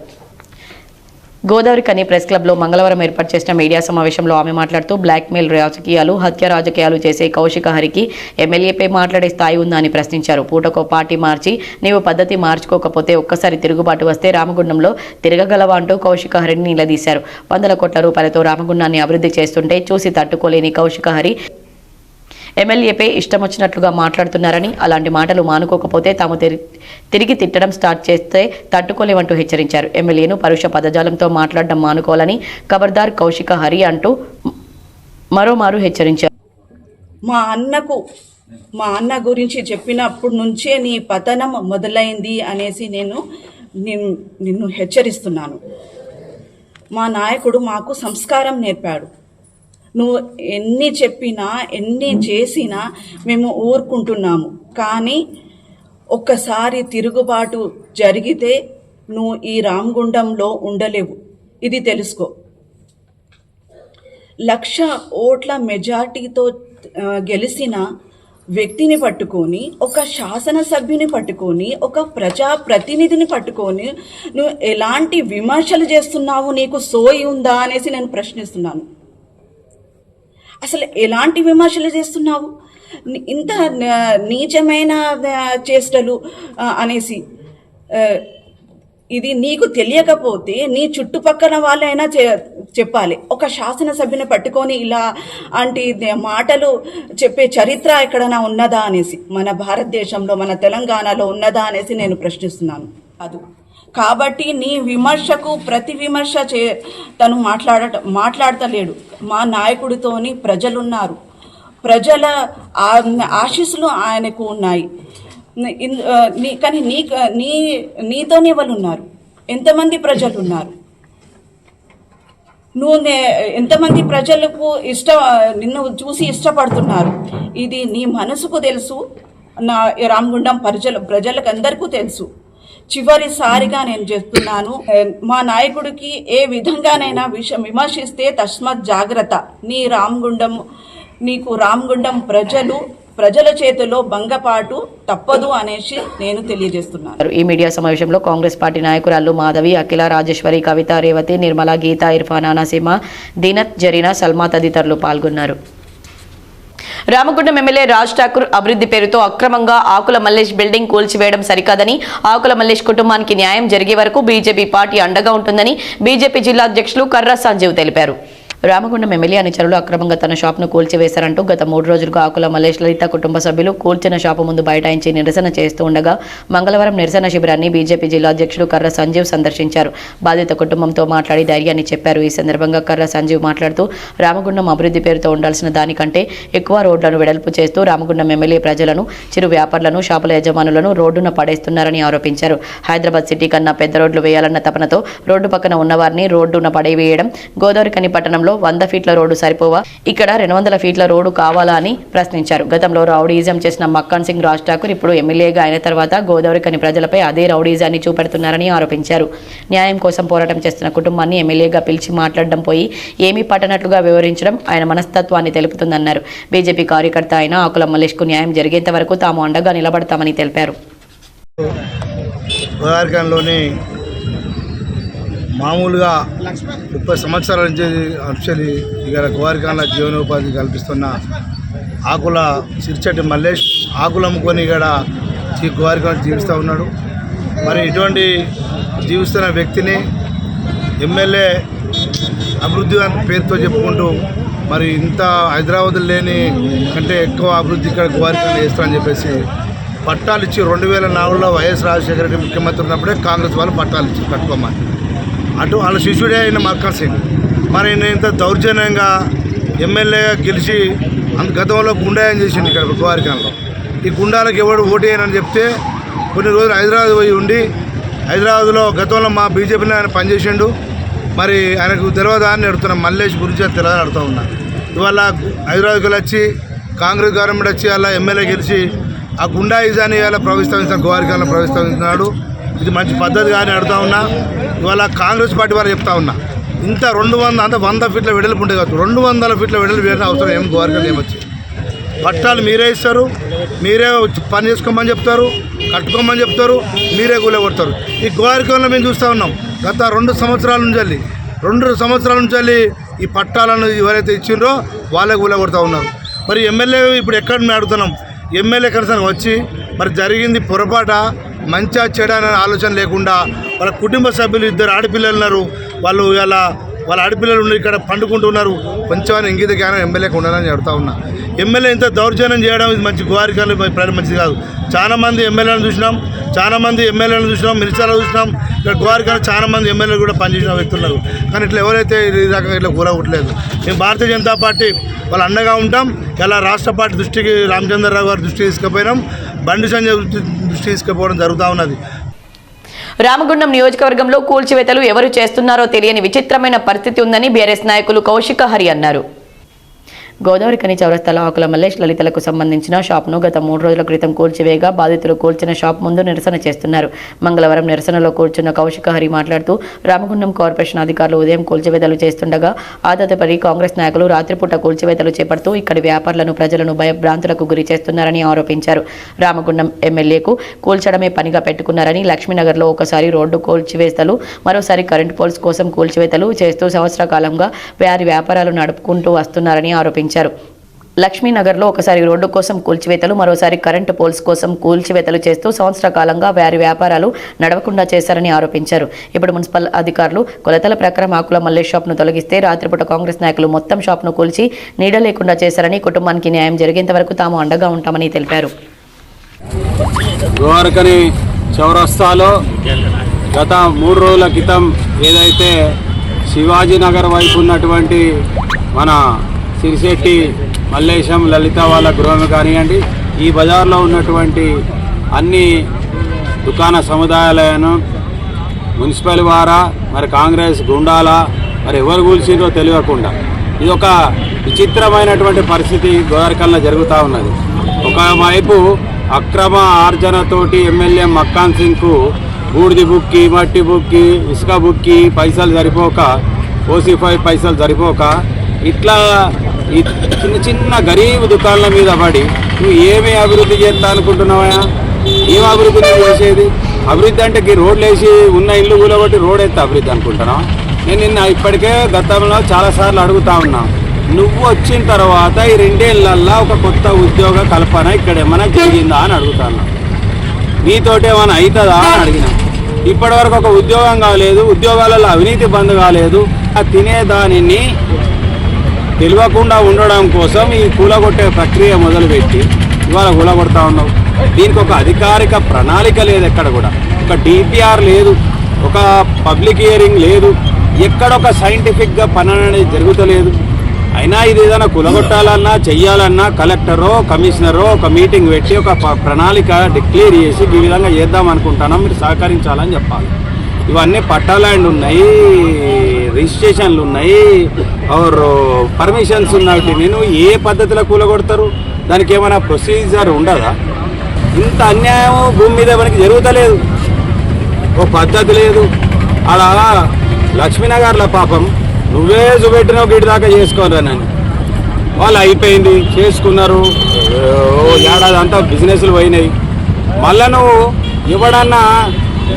A: గోదావరి కని ప్రెస్ క్లబ్లో మంగళవారం ఏర్పాటు చేసిన మీడియా సమావేశంలో ఆమె మాట్లాడుతూ బ్లాక్మెయిల్ రాజకీయాలు, హత్య రాజకీయాలు చేసే కౌశిక హరికి ఎమ్మెల్యేపై మాట్లాడే స్థాయి ఉందా అని ప్రశ్నించారు. పూటకో పార్టీ మార్చి నీవు పద్ధతి మార్చుకోకపోతే ఒక్కసారి తిరుగుబాటు వస్తే రామగుండంలో తిరగగలవా అంటూ కౌశిక హరిని నిలదీశారు. 100 కోట్ల రూపాయలతో రామగుండాన్ని అభివృద్ధి చేస్తుంటే చూసి తట్టుకోలేని కౌశిక హరి ఎమ్మెల్యేపై ఇష్టం వచ్చినట్లుగా మాట్లాడుతున్నారని, అలాంటి మాటలు మానుకోకపోతే తాము తిరిగి తిట్టడం స్టార్ట్ చేస్తే తట్టుకోలేమంటూ హెచ్చరించారు. ఎమ్మెల్యేను పరుష పదజాలంతో మాట్లాడడం మానుకోవాలని ఖబర్దార్ కౌశిక హరి అంటూ మరోమారు హెచ్చరించారు.
I: మా అన్న గురించి చెప్పినప్పటి నుంచే నీ పతనం మొదలైంది అనేసి నిన్ను హెచ్చరిస్తున్నాను. మా నాయకుడు మాకు సంస్కారం నేర్పాడు. నువ్వు ఎన్ని చెప్పినా ఎన్ని చేసినా మేము ఊరుకుంటున్నాము. కానీ ఒక్కసారి తిరుగుబాటు జరిగితే నువ్వు ఈ రామగుండంలో ఉండలేవు, ఇది తెలుసుకో. 1,00,000 ఓట్ల మెజార్టీతో గెలిచిన వ్యక్తిని పట్టుకొని, ఒక శాసనసభ్యుని పట్టుకొని, ఒక ప్రజాప్రతినిధిని పట్టుకొని నువ్వు ఎలాంటి విమర్శలు చేస్తున్నావు, నీకు సోయి ఉందా అనేసి నేను ప్రశ్నిస్తున్నాను. అసలు ఎలాంటి విమర్శలు చేస్తున్నావు? ఇంత నీచమైన చేష్టలు అనేసి ఇది నీకు తెలియకపోతే నీ చుట్టుపక్కల వాళ్ళైనా చెప్పాలి. ఒక శాసనసభ్యుని పట్టుకొని ఇలాంటి మాటలు చెప్పే చరిత్ర ఎక్కడైనా ఉన్నదా అనేసి, మన భారతదేశంలో, మన తెలంగాణలో ఉన్నదా అనేసి నేను ప్రశ్నిస్తున్నాను. కాబట్టి నీ విమర్శకు ప్రతి విమర్శ తను మాట్లాడతలేడు. మా నాయకుడితోని ప్రజలున్నారు, ప్రజల ఆశీస్సులు ఆయనకు ఉన్నాయి. కానీ నీతోనే వాళ్ళు ఉన్నారు. ఎంతమంది ప్రజలు ఉన్నారు? నువ్వు ఎంతమంది ప్రజలకు నిన్ను చూసి ఇష్టపడుతున్నారు? ఇది నీ మనసుకు తెలుసు, నా రామగుండం ప్రజలకు అందరికీ తెలుసు. చివరిసారిగా నేను చెప్తున్నాను, మా నాయకుడికి ఏ విధంగానైనా విమర్శిస్తే తస్మత్ జాగ్రత్త. నీకు రామగుండం ప్రజల చేతిలో భంగపాటు తప్పదు అనేసి నేను తెలియజేస్తున్నాను.
A: ఈ మీడియా సమావేశంలో కాంగ్రెస్ పార్టీ నాయకురాలు మాధవి, అఖిల, రాజేశ్వరి, కవిత, రేవతి, నిర్మల, గీత, ఇర్ఫానా, నసీమా, దీనత్, జరీనా, సల్మా తదితరులు పాల్గొన్నారు. రామగుండం ఎమ్మెల్యే రాజ్ ఠాకూర్ అభివృద్ధి పేరుతో అక్రమంగా ఆకుల మల్లేష్ బిల్డింగ్ కూల్చివేయడం సరికాదని, ఆకుల మల్లేష్ కుటుంబానికి న్యాయం జరిగే వరకు బీజేపీ పార్టీ అండగా ఉంటుందని బీజేపీ జిల్లా అధ్యక్షులు కర్రా సంజీవ్ తెలిపారు. రామగుండం ఎమ్మెల్యే అనుచరులు అక్రమంగా తన షాప్ను కూల్చివేశారంటూ గత 3 రోజులుగా ఆకుల మల్లేష్ లలిత కుటుంబ సభ్యులు కూల్చిన షాపు ముందు బైఠాయించి నిరసన చేస్తూ ఉండగా మంగళవారం నిరసన శిబిరాన్ని బీజేపీ జిల్లా అధ్యక్షుడు కర్ర సంజీవ్ సందర్శించారు. బాధిత కుటుంబంతో మాట్లాడి ధైర్యాన్ని చెప్పారు. ఈ సందర్భంగా కర్ర సంజీవ్ మాట్లాడుతూ రామగుండం అభివృద్ధి పేరుతో ఉండాల్సిన దానికంటే ఎక్కువ రోడ్లను వెడల్పు చేస్తూ రామగుండం ఎమ్మెల్యే ప్రజలను, చిరు వ్యాపారులను, షాపుల యజమానులను రోడ్డున పడేస్తున్నారని ఆరోపించారు. హైదరాబాద్ సిటీ కన్నా పెద్ద రోడ్లు వేయాలన్న తపనతో రోడ్డు పక్కన ఉన్నవారిని రోడ్డున పడేవేయడం, గోదావరి కని పట్టణంలో 100 ఫీట్ల రోడ్డు సరిపోవా, ఇక్కడ 200 ఫీట్ల రోడ్డు కావాలా అని ప్రశ్నించారు. గతంలో రౌడీయిజం చేసిన మక్కాన్ సింగ్ రాజ్ ఠాకూర్ ఇప్పుడు ఎమ్మెల్యేగా అయిన తర్వాత గోదావరికని ప్రజలపై అదే రౌడీయిజాన్ని చూపెడుతున్నారని ఆరోపించారు. న్యాయం కోసం పోరాటం చేస్తున్న కుటుంబాన్ని ఎమ్మెల్యేగా పిలిచి మాట్లాడడం పోయి ఏమీ పట్టనట్లుగా వివరించడం ఆయన మనస్తత్వాన్ని తెలుపుతుందన్నారు. బీజేపీ కార్యకర్త అయిన ఆకుల మల్లేష్కు న్యాయం జరిగేంత వరకు తాము అండగా నిలబడతామని తెలిపారు.
J: గోదావరికంలోని మామూలుగా 30 సంవత్సరాల నుంచి యాక్చువల్లీ ఇక్కడ గోదావరికంలో జీవనోపాధి కల్పిస్తున్న ఆకుల సిరిచెట్టి మల్లేష్ ఆకులు అమ్ముకొని ఇక్కడ గోదావరికంలో జీవిస్తూ ఉన్నాడు. మరి ఇటువంటి జీవిస్తున్న వ్యక్తిని ఎమ్మెల్యే అభివృద్ధి పేరుతో చెప్పుకుంటూ మరి ఇంత హైదరాబాద్ లేని కంటే ఎక్కువ అభివృద్ధి ఇక్కడ గోదావరికంలో చేస్తారని చెప్పేసి పట్టాలు ఇచ్చి 2004లో వైఎస్ రాజశేఖర రెడ్డి ముఖ్యమంత్రి ఉన్నప్పుడే కాంగ్రెస్ వాళ్ళు పట్టాలు ఇచ్చి కట్టుకోమని అటు వాళ్ళ శిష్యుడే అయిన మక్కన్ సింగ్ మరి ఇంత దౌర్జన్యంగా ఎమ్మెల్యేగా గెలిచి గతంలో గుండాయం చేసిండు ఇక్కడ గోదావరికంలో. ఈ గుండాలకు ఎవడు ఓటు వేయనని చెప్తే కొన్ని రోజులు హైదరాబాద్ పోయి ఉండి హైదరాబాద్లో గతంలో మా బీజేపీని ఆయన పనిచేసిండు. మరి ఆయనకు తెలియదా అని అడుగుతున్నాం, మల్లేష్ గురించి తెలియదని అడుగుతూ ఉన్నా. ఇవాళ హైదరాబాద్కి వచ్చి కాంగ్రెస్ గవర్నమెంట్ వచ్చి అలా ఎమ్మెల్యే గెలిచి ఆ గుండాయిజాన్ని ఇవాళ ప్రవేశిస్తాం గోదావరికంలో ప్రవేశిస్తున్నాడు. ఇది మంచి పద్ధతి కానీ అడుగుతా ఉన్నా. ఇవాళ కాంగ్రెస్ పార్టీ వారు చెప్తా ఉన్నా, ఇంత 100 ఫీట్ల వెడల్పు ఉంటే కాదు 200 ఫీట్ల వెడల్పు వేసిన అవసరం ఏం గోదావరికంలో ఏమొచ్చి పట్టాలు మీరే ఇస్తారు, మీరే పని చేసుకోమని చెప్తారు, కట్టుకోమని చెప్తారు, మీరే కూలగొడతారు. ఈ గోదావరికంలో మేము చూస్తూ ఉన్నాం గత 2 సంవత్సరాల నుంచి ఈ పట్టాలను ఎవరైతే ఇచ్చిండ్రో వాళ్ళే కూలగొడతా ఉన్నారు. మరి ఎమ్మెల్యే ఇప్పుడు ఎక్కడ మేము అడుగుతున్నాం, ఎమ్మెల్యే కనీసం వచ్చి మరి జరిగింది పొరపాట మంచిగా చెడా అనే ఆలోచన లేకుండా వాళ్ళ కుటుంబ సభ్యులు 2 ఆడపిల్లలు ఉన్నారు, వాళ్ళు ఇలా వాళ్ళ ఆడపిల్లలు ఉండి ఇక్కడ పండుకుంటున్నారు, కొంచెం ఇంగిత జ్ఞానం ఎమ్మెల్యేకి ఉండాలని అడుగుతా ఉన్నా. ఎమ్మెల్యే ఇంత దౌర్జన్యం చేయడం ఇది మంచి గోదావరికంలో మంచిది కాదు. చాలామంది ఎమ్మెల్యేలను చూసినాం, మినిస్టర్లు చూసినాం. ఇక్కడ గోదావరికంలో చాలామంది ఎమ్మెల్యేలు కూడా పనిచేసిన వ్యక్తులు ఉన్నారు. కానీ ఇట్లా ఎవరైతే ఈ రకంగా ఇట్లా కూరగొట్టలేదు. మేము భారతీయ జనతా పార్టీ వాళ్ళ అండగా ఉంటాం. ఇలా రాష్ట్ర పార్టీ దృష్టికి రామచంద్రరావు గారి దృష్టికి తీసుకుపోయినాం, బండి సంజయ్ దృష్టికి తీసుకుపోవడం జరుగుతూ ఉన్నది.
A: రామగుండం నియోజకవర్గంలో కూల్చివేతలు ఎవరు చేస్తున్నారో తెలియని విచిత్రమైన పరిస్థితి ఉందని బీఆర్ఎస్ నాయకులు కౌశిక హరి అన్నారు. గోదావరికని చౌరస్తాలో ఆకుల మల్లేష్ లలితలకు సంబంధించిన షాప్ను గత 3 రోజుల క్రితం కూల్చివేయగా బాధితులు కూల్చిన షాప్ ముందు నిరసన చేస్తున్నారు. మంగళవారం నిరసనలో కూర్చున్న కౌశిక హరి మాట్లాడుతూ రామగుండం కార్పొరేషన్ అధికారులు ఉదయం కూల్చివేతలు చేస్తుండగా ఆ తదుపరి కాంగ్రెస్ నాయకులు రాత్రిపూట కూల్చివేతలు చేపడుతూ ఇక్కడి వ్యాపారులను ప్రజలను భయభ్రాంతులకు గురి చేస్తున్నారని ఆరోపించారు. రామగుండం ఎమ్మెల్యేకు కూల్చడమే పనిగా పెట్టుకున్నారని, లక్ష్మీనగర్లో ఒకసారి రోడ్డు కూల్చివేతలు, మరోసారి కరెంటు పోల్స్ కోసం కూల్చివేతలు చేస్తూ సంవత్సర కాలంగా వారి వ్యాపారాలు నడుపుకుంటూ వస్తున్నారని ఆరోపించారు. లక్ష్మీనగర్లో ఒకసారి రోడ్డు కోసం కూల్చివేతలు, మరోసారి కరెంటు పోల్స్ కోసం కూల్చివేతలు చేస్తూ సంవత్సర కాలంగా వారి వ్యాపారాలు నడవకుండా చేశారని ఆరోపించారు. ఇప్పుడు మున్సిపల్ అధికారులు కొలతల ప్రకారం ఆకుల మల్లేష్ షాప్ను తొలగిస్తే రాత్రిపూట కాంగ్రెస్ నాయకులు మొత్తం షాప్ను కూల్చి నీడ లేకుండా చేశారని, కుటుంబానికి న్యాయం జరిగేంత వరకు తాము అండగా ఉంటామని తెలిపారు.
E: గోదావరికని చౌరస్తాలో గత 3 రోజుల క్రితం ఏదైతే శివాజీనగర్ వైపు ఉన్నటువంటి మన సిరిశెట్టి మల్లేశం లలిత వాళ్ళ గృహం కానివ్వండి, ఈ బజార్లో ఉన్నటువంటి అన్ని దుకాణ సముదాయాలను మున్సిపల్ వారా మరి కాంగ్రెస్ గుండాల మరి ఎవరు కూల్చిందో తెలియకుండా ఇది ఒక విచిత్రమైనటువంటి పరిస్థితి గోదావరికల్లో జరుగుతూ ఉన్నది. ఒకవైపు అక్రమ ఆర్జనతోటి ఎమ్మెల్యే మక్కాన్ సింగ్కు బూడిది బుక్కి, మట్టి బుక్కి, ఇసుక బుక్కి పైసలు సరిపోక, ఓసీ5 పైసలు సరిపోక ఇట్లా ఈ చిన్న గరీబ్ దుకాణాల మీద పడి నువ్వు ఏమి అభివృద్ధి చేస్తా అనుకుంటున్నావా? ఏం అభివృద్ధి చేసేది? అభివృద్ధి అంటే రోడ్లు వేసి ఉన్న ఇల్లు కూలగొట్టి రోడ్ ఎత్తే అభివృద్ధి అనుకుంటున్నావు? నేను నిన్న ఇప్పటికే గతంలో చాలాసార్లు అడుగుతా ఉన్నా, నువ్వు వచ్చిన తర్వాత ఈ 2 ఏళ్ళల్లో ఒక కొత్త ఉద్యోగ కల్పన ఇక్కడ ఏమైనా జరిగిందా అని అడుగుతాను. నీతోటి ఏమైనా అవుతుందా అని అడిగినా. ఇప్పటివరకు ఒక ఉద్యోగం కాలేదు, ఉద్యోగాలలో అవినీతి బంద్ కాలేదు. ఆ తినేదానిని తెలియకుండా ఉండడం కోసం ఈ కూలగొట్టే ప్రక్రియ మొదలుపెట్టి ఇవాళ కూలగొడతా ఉన్నావు. దీనికి ఒక అధికారిక ప్రణాళిక లేదు, ఎక్కడ కూడా ఒక డిపిఆర్ లేదు, ఒక పబ్లిక్ హియరింగ్ లేదు, ఎక్కడొక సైంటిఫిక్గా పని అనేది జరుగుతలేదు. అయినా ఇది ఏదైనా కూలగొట్టాలన్నా చెయ్యాలన్నా కలెక్టరో కమిషనరో ఒక మీటింగ్ పెట్టి ఒక ప్రణాళిక డిక్లేర్ చేసి ఈ విధంగా చేద్దాం అనుకుంటున్నాం, మీరు సహకరించాలని చెప్పాలి.
K: ఇవన్నీ పట్టా ల్యాండ్ ఉన్నాయి, రిజిస్ట్రేషన్లు ఉన్నాయి, ఆర్ పర్మిషన్స్ ఉన్నాయి. నేను ఏ పద్ధతిలో కూలగొడతారు? దానికి ఏమైనా ప్రొసీజర్ ఉండదా? ఇంత అన్యాయం భూమి మీద మనకి జరుగుతలేదు, ఓ పద్ధతి లేదు. అలా లక్ష్మీనగర్ల పాపం నువ్వే చూపెట్టినావు గిడి దాకా చేసుకోరానని వాళ్ళు అయిపోయింది, చేసుకున్నారు. ఏడాది అంతా బిజినెస్లు పోయినాయి. మళ్ళా నువ్వు ఇవ్వడన్నా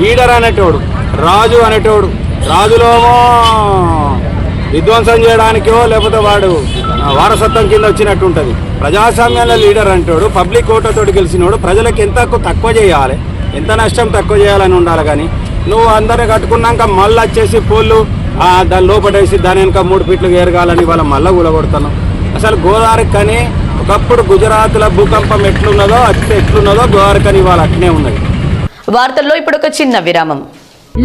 K: లీడర్ అనేటోడు, రాజు అనేటోడు, రాజులోమో విధ్వంసం చేయడానికో లేకపోతే వాడు వారసత్వం కింద వచ్చినట్టు ఉంటుంది. ప్రజాస్వామ్యంలో లీడర్ అంటాడు, పబ్లిక్ ఓటర్తోటి గెలిచినోడు ప్రజలకు ఎంత తక్కువ చేయాలి, ఎంత నష్టం తక్కువ చేయాలని ఉండాలి. కానీ నువ్వు అందరిని కట్టుకున్నాక మళ్ళీ వచ్చేసి పోళ్ళు దాని లోపడేసి దాని వెనక 3 ఫీట్లు ఏరగాలని వాళ్ళ మళ్ళీ కూలగొడుతున్నావు. అసలు గోదావరి కానీ ఒకప్పుడు గుజరాత్లో భూకంపం ఎట్లున్నదో ఎట్లున్నదో గోదావరి కానీ ఇవాళ అట్నే ఉన్నది.
A: వార్తల్లో ఇప్పుడు ఒక చిన్న విరామం.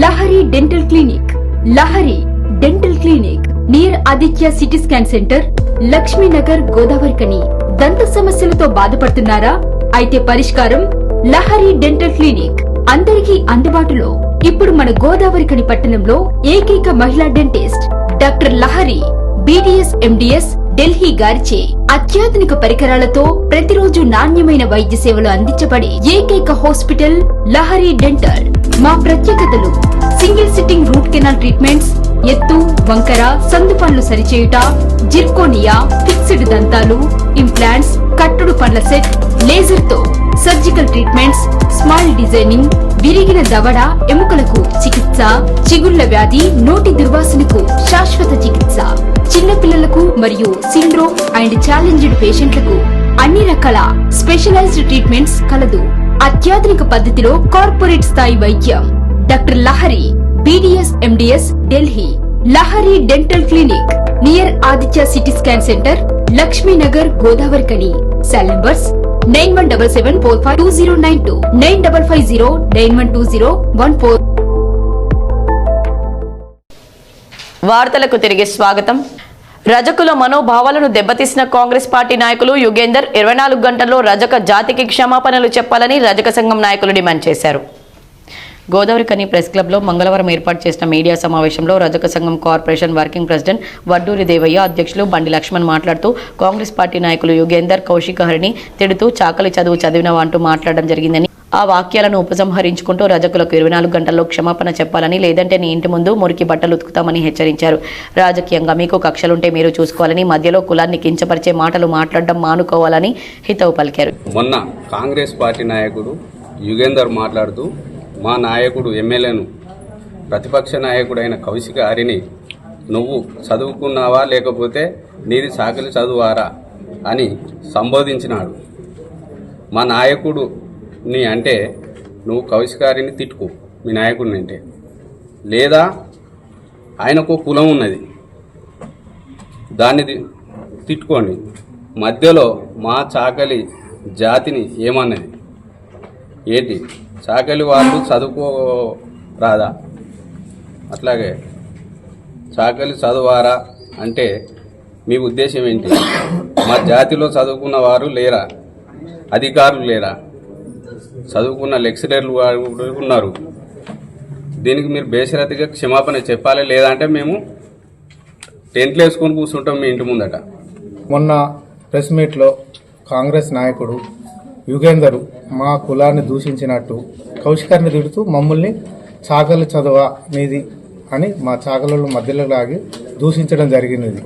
L: Lahari dental clinic. Lahari dental clinic near Aditya CT scan centre, Lakshmi Nagar, Godavarikhani. దంత సమస్యలతో బాధపడుతున్నారా? అయితే పరిష్కారం లహరి డెంటల్ క్లినిక్ అందరికీ అందుబాటులో. ఇప్పుడు మన గోదావరికని పట్టణంలో ఏకైక మహిళా dentist doctor Lahari BDS MDS Delhi గారిచే అత్యాధునిక పరికరాలతో ప్రతిరోజు నాణ్యమైన వైద్య సేవలు అందించబడే ఏకైక హాస్పిటల్ లహరి డెంటల్. మా ప్రత్యేకతలు: single sitting root canal treatments, ఎత్తు, వంకర, సందు పనులు సరిచేయుట, జిర్కోనియా, ఫిక్స్డ్ దంతాలు, ఇంప్లాంట్స్, కట్టుడు పండ్ల సెట్, లేజర్ తో సర్జికల్ ట్రీట్మెంట్స్, స్మైల్ డిజైనింగ్, విరిగిన దవడ ఎముకలకు చికిత్స, చిగుళ్ల వ్యాధి, నోటి దుర్వాసనకు శాశ్వత చికిత్స, చిన్నపిల్లలకు మరియు సిండ్రోమ్ అండ్ ఛాలెంజ్డ్ పేషెంట్లకు అన్ని రకాల స్పెషలైజ్డ్ ట్రీట్మెంట్స్ కలదు. అత్యాధునిక పద్ధతిలో కార్పొరేట్ స్థాయి వైద్యం. Doctor Lahari BDS MDS Delhi. Lahari dental clinic near Aditya CT scan centre, Lakshmi Nagar, Godavarikhani. Cell numbers 9177452092, 9550912014.
A: వార్తలకు తిరిగి స్వాగతం. రజకుల మనోభావాలను దెబ్బతీసిన కాంగ్రెస్ పార్టీ నాయకులు యుగేందర్ 24 గంటల్లో రజక జాతికి క్షమాపణలు చెప్పాలని రజక సంఘం నాయకులు డిమాండ్ చేశారు. గోదావరికని ప్రెస్ క్లబ్లో మంగళవారం ఏర్పాటు చేసిన మీడియా సమావేశంలో రజక సంఘం corporation working president Vadduri Devayya, అధ్యక్షులు బండి లక్ష్మణ్ మాట్లాడుతూ కాంగ్రెస్ పార్టీ నాయకులు యుగేందర్, కౌశిక హరిని తిడుతూ చాకలి చదువు చదివినవా అంటూ మాట్లాడడం జరిగిందని, ఆ వాక్యాలను ఉపసంహరించుకుంటూ రజకులకు 24 గంటల్లో క్షమాపణ చెప్పాలని, లేదంటే నీ ఇంటి ముందు మురికి బట్టలు ఉతుకుతామని హెచ్చరించారు. రాజకీయంగా మీకు కక్షలుంటే మీరు చూసుకోవాలని, మధ్యలో కులాన్ని కించపరిచే మాటలు మాట్లాడడం మానుకోవాలని హితవు పలికారు.
K: మొన్న కాంగ్రెస్ పార్టీ నాయకుడు యుగేందర్ మాట్లాడుతూ మా నాయకుడు ఎమ్మెల్యేను, ప్రతిపక్ష నాయకుడైన కౌశిక హరిని నువ్వు చదువుకున్నావా లేకపోతే నీది సాకలి చదువారా అని సంబోధించినాడు. మా నాయకుడు నీ అంటే నువ్వు కౌశిక హరిని తిట్టుకో మీ నాయకుడిని అంటే, లేదా ఆయనకు కులం ఉన్నది దాన్ని తిట్టుకోండి. మధ్యలో మా చాకలి జాతిని ఏమన్నది ఏంటి? చాకలి వాళ్ళు చదువుకోరాదా? అట్లాగే చాకలి చదువారా అంటే మీ ఉద్దేశం ఏంటి? మా జాతిలో చదువుకున్న వారు లేరా? అధికారులు లేరా? చదువుకున్న లెక్చరర్లు ఉన్నారు. దీనికి మీరు బేషరతిగా క్షమాపణ చెప్పాలి, లేదంటే మేము టెంట్లు వేసుకొని కూర్చుంటాం మీ ఇంటి ముందట.
J: మొన్న ప్రెస్ మీట్లో కాంగ్రెస్ నాయకుడు యుగేందరు మా కులాన్ని దూషించినట్టు కౌశికాన్ని తిడుతూ మమ్మల్ని చాకలి చదువా నీది అని మా చాకల మధ్యలో లాగి దూషించడం జరిగినది.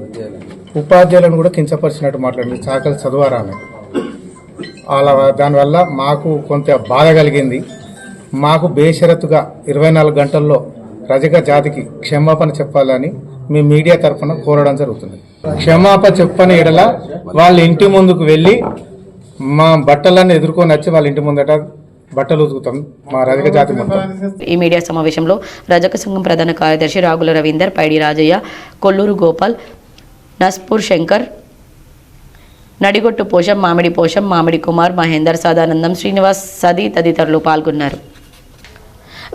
J: ఉపాధ్యాయులను కూడా కించపరిచినట్టు మాట్లాడింది, చాకలి చదువారా అని. అలా దానివల్ల మాకు కొంత బాధ కలిగింది. మాకు బేషరతుగా 24 గంటల్లో రజక జాతికి క్షమాపణ చెప్పాలని మీ మీడియా తరఫున కోరడం జరుగుతుంది. క్షమాపణ చెప్పని ఎడల వాళ్ళ ఇంటి ముందుకు వెళ్ళి మా బట్టలన్నీ ఎదుర్కొని వచ్చి వాళ్ళ ఇంటి ముందట బట్టలు ఉతుకుతాం మా రజక జాతి మొత్తం.
A: ఈ మీడియా సమావేశంలో రజక సంఘం ప్రధాన కార్యదర్శి రాగుల రవీందర్, పైడి రాజయ్య, కొల్లూరు గోపాల్, నస్పూర్ శంకర్, నడిగొట్టు పోషం, మామిడి పోషం, మామిడి కుమార్, మహేందర్, సదానందం, శ్రీనివాస్, సది తదితరులు పాల్గొన్నారు.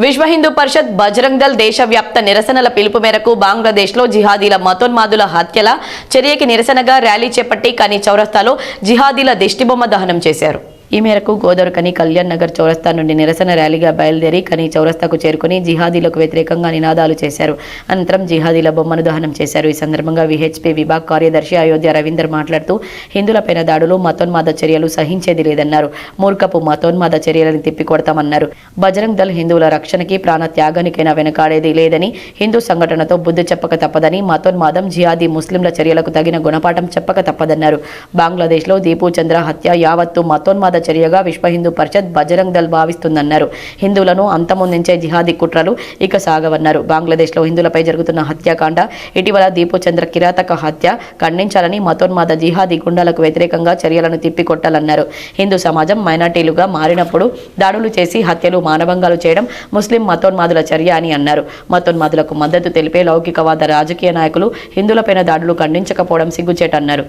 A: విశ్వ హిందూ పరిషత్, బజరంగ్ దళ్ దేశవ్యాప్త నిరసనల పిలుపు మేరకు బంగ్లాదేశ్లో జిహాదీల మతోన్మాదుల హత్యల చర్యకి నిరసనగా ర్యాలీ చేపట్టి కనీ చౌరస్తాలో జిహాదీల దిష్టిబొమ్మ దహనం చేశారు. ఈ మేరకు గోదావరికని కళ్యాణ్ నగర్ చౌరస్తా నుండి నిరసన ర్యాలీగా బయలుదేరి కని చౌరస్తాకు చేరుకుని జిహాదీలకు వ్యతిరేకంగా నినాదాలు చేశారు. అనంతరం జిహాదీల బొమ్మను దహనం చేశారు. ఈ సందర్భంగా విహెచ్పి విభాగ్ కార్యదర్శి అయోధ్య రవీందర్ మాట్లాడుతూ హిందువులపైన దాడులు, మతోన్మాద చర్యలు సహించేది లేదన్నారు. మూర్ఖపు మతోన్మాద చర్యలను తిప్పికొడతామన్నారు. బజరంగ్ దళ్ హిందువుల రక్షణకి ప్రాణ త్యాగానికైనా వెనకాడేది లేదని, హిందూ సంఘటనతో బుద్ధి చెప్పక తప్పదని, మతోన్మాదం, జిహాదీ ముస్లింల చర్యలకు తగిన గుణపాఠం చెప్పక తప్పదన్నారు. బంగ్లాదేశ్లో దీపు చంద్ర హత్య యావత్తు మతోన్మాద చర్యగా విశ్వ హిందూ పరిషత్, బజరంగ్ దళ్ భావిస్తుందన్నారు. హిందువులను అంతమొందించే జిహాదీ కుట్రలు ఇక సాగవన్నారు. బంగ్లాదేశ్లో హిందువులపై జరుగుతున్న హత్యాకాండ, ఇటీవల దీపు చంద్ర కిరాతక హత్య ఖండించాలని, మతోన్మాద జిహాదీ గుండాలకు వ్యతిరేకంగా చర్యలను తిప్పికొట్టాలన్నారు. హిందూ సమాజం మైనార్టీలుగా మారినప్పుడు దాడులు చేసి హత్యలు, మానభంగాలు చేయడం ముస్లిం మతోన్మాదుల చర్య అని అన్నారు. మతోన్మాదులకు మద్దతు తెలిపే లౌకికవాద రాజకీయ నాయకులు హిందువులపైన దాడులు ఖండించకపోవడం సిగ్గుచేటన్నారు.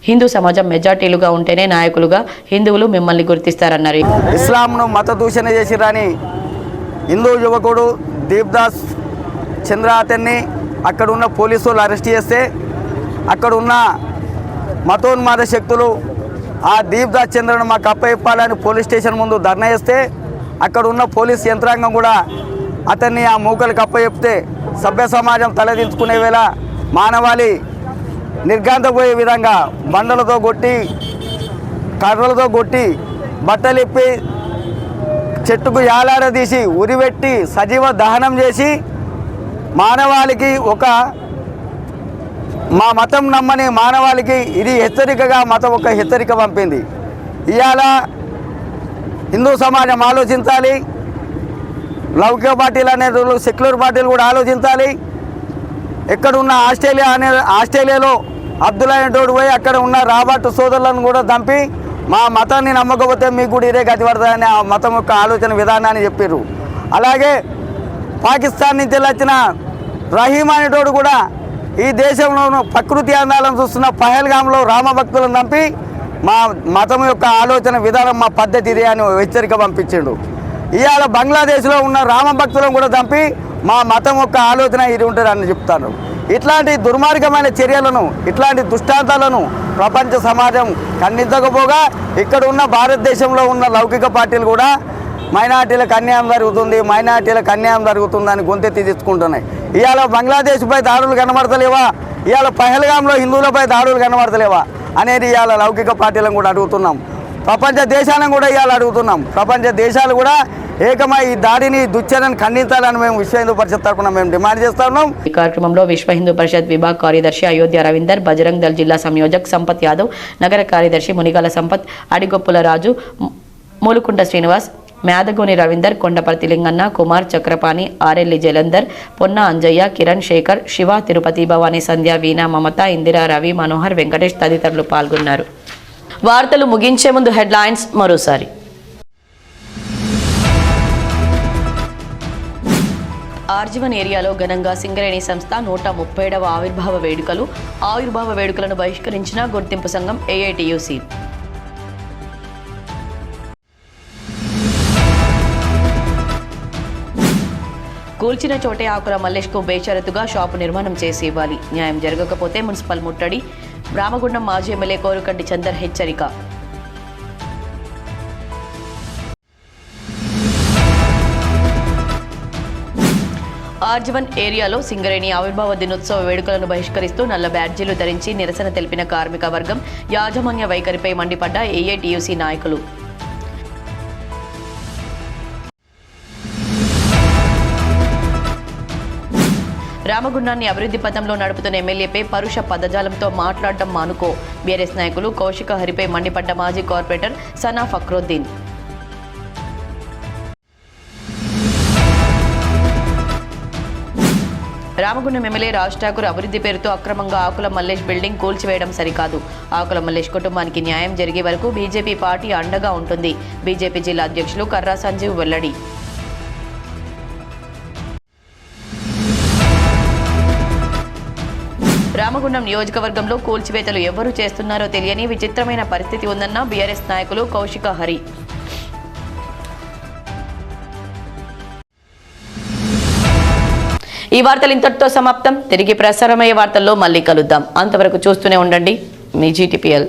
A: హిందూ సమాజం మెజార్టీలుగా ఉంటేనే నాయకులుగా హిందువులు మిమ్మల్ని గుర్తిస్తారన్నారు.
M: ఇస్లాంను మత దూషణ చేసిరని హిందూ యువకుడు దీప్దాస్ చంద్ర అతన్ని అక్కడ ఉన్న పోలీసులు అరెస్ట్ చేస్తే, అక్కడ ఉన్న మతోన్మాద శక్తులు ఆ దీప్దాస్ చంద్రను మాకు అప్పయిప్పాలని పోలీస్ స్టేషన్ ముందు ధర్నా చేస్తే, అక్కడ ఉన్న పోలీస్ యంత్రాంగం కూడా అతన్ని ఆ మూకలకు అప్పచెప్తే సభ్య సమాజం తలదించుకునే వేళ మానవాళి నిర్గాంతపోయే విధంగా బండలతో కొట్టి, కర్రలతో కొట్టి, బట్టలిప్పి, చెట్టుకు యాలాడదీసి ఉరిపెట్టి సజీవ దహనం చేసి మానవాళికి మా మతం నమ్మని మానవాళికి ఇది హెచ్చరికగా మతం ఒక హెచ్చరిక పంపింది. ఇవాళ హిందూ సమాజం ఆలోచించాలి, లౌకిక పార్టీలు అనేది సెక్యులర్ పార్టీలు కూడా ఆలోచించాలి. ఎక్కడున్న ఆస్ట్రేలియాలో అబ్దుల్లా అనేటోడు పోయి అక్కడ ఉన్న రాబర్ట్ సోదరులను కూడా చంపి మా మతాన్ని నమ్మకపోతే మీకు కూడా ఇదే గతి పడుతుందని ఆ మతం యొక్క ఆలోచన విధానాన్ని చెప్పారు. అలాగే పాకిస్తాన్ నుంచి వచ్చిన రహీం అనేటోడు కూడా ఈ దేశంలోనూ ప్రకృతి అందాలను చూస్తున్న పహల్గామ్లో రామభక్తులను చంపి మా మతం యొక్క ఆలోచన విధానం, మా పద్ధతి ఇదే అని హెచ్చరిక పంపించిండు. ఇవాళ బంగ్లాదేశ్లో ఉన్న రామభక్తులను కూడా చంపి మా మతం యొక్క ఆలోచన ఇది ఉంటుందని చెప్తాను. ఇట్లాంటి దుర్మార్గమైన చర్యలను, ఇట్లాంటి దుష్టాంతాలను ప్రపంచ సమాజం ఖండించకపోగా ఇక్కడ ఉన్న భారతదేశంలో ఉన్న లౌకిక పార్టీలు కూడా మైనార్టీలకు అన్యాయం జరుగుతుందని గొంతెత్తి తెచ్చుకుంటున్నాయి. ఇవాళ బంగ్లాదేశ్పై దాడులు కనబడతలేవా, ఇవాళ పహల్గామ్లో హిందువులపై దాడులు కనబడతలేవా అనేది ఇవాళ లౌకిక పార్టీలను కూడా అడుగుతున్నాం. ప్రపంచ దేశాలను కూడా ఇవాళ అడుగుతున్నాం. ప్రపంచ దేశాలు కూడా ఏకమై ఈ దాడిని, దుశ్చర్యను ఖండించాలని మేము విశ్వ హిందూ పరిషత్ తరఫున మేము డిమాండ్ చేస్తున్నాం.
A: ఈ కార్యక్రమంలో విశ్వ హిందూ పరిషత్ విభాగ్ కార్యదర్శి అయోధ్య రవీందర్, బజరంగ్ దళ్ జిల్లా సంయోజక్ సంపత్ యాదవ్, నగర కార్యదర్శి మునిగాల సంపత్, అడిగొప్పుల రాజు, మూలుకుంట శ్రీనివాస్, మేదగోని రవీందర్, కొండపర్తి లింగన్న, కుమార్ చక్రపాణి, ఆరెల్లి జలంధర్, పొన్న అంజయ్య, కిరణ్ శేఖర్, శివ, తిరుపతి, భవానీ, సంధ్య, వీణ, మమత, ఇందిరా, రవి, మనోహర్, వెంకటేష్ తదితరులు పాల్గొన్నారు. వార్తలు ముగించే ముందు హెడ్లైన్స్ మరోసారి. ఆర్జీవన్ ఏరియాలో ఘనంగా సింగరేణి సంస్థ 137వ ఆవిర్భావ వేడుకలను బహిష్కరించిన గుర్తింపు సంఘం ఏఐటియుసి. కూల్చిన చోటే ఆకుల మల్లేష్కు బేషరతుగా షాపు నిర్మాణం చేసి ఇవ్వాలి. న్యాయం జరగకపోతే మున్సిపల్ ముట్టడి. రామగుండం మాజీ ఎమ్మెల్యే కోరుకంటి చందర్ హెచ్చరిక. ఆర్జీవన్ ఏరియాలో సింగరేణి ఆవిర్భావ దినోత్సవ వేడుకలను బహిష్కరిస్తూ నల్ల బ్యాడ్జీలు ధరించి నిరసన తెలిపిన కార్మిక వర్గం. యాజమాన్య వైఖరిపై మండిపడ్డ ఏఐటియుసి నాయకులు. రామగుండాన్ని అభివృద్ధి పథంలో నడుపుతున్న ఎమ్మెల్యేపై పరుష పదజాలంతో మాట్లాడటం మానుకో. బీఆర్ఎస్ నాయకులు కౌశిక హరిపై మండిపడ్డ మాజీ కార్పొరేటర్ సనా ఫక్రుద్దీన్. రామగుండం ఎమ్మెల్యే రాజ్ ఠాకూర్ అభివృద్ధి పేరుతో అక్రమంగా ఆకుల మల్లేష్ బిల్డింగ్ కూల్చివేయడం సరికాదు. ఆకుల మల్లేష్ కుటుంబానికి న్యాయం జరిగే వరకు బీజేపీ పార్టీ అండగా ఉంటుంది. బీజేపీ జిల్లా అధ్యక్షులు కర్రా సంజీవ్ వెల్లడి. రామగుండం నియోజకవర్గంలో కూల్చివేతలు ఎవరు చేస్తున్నారో తెలియని విచిత్రమైన పరిస్థితి ఉందన్న బీఆర్ఎస్ నాయకులు కౌశిక హరి. ఈ వార్తలు ఇంతటితో సమాప్తం. తిరిగి ప్రసారమయ్యే వార్తల్లో మళ్ళీ కలుద్దాం. అంతవరకు చూస్తూనే ఉండండి మీ GTPL.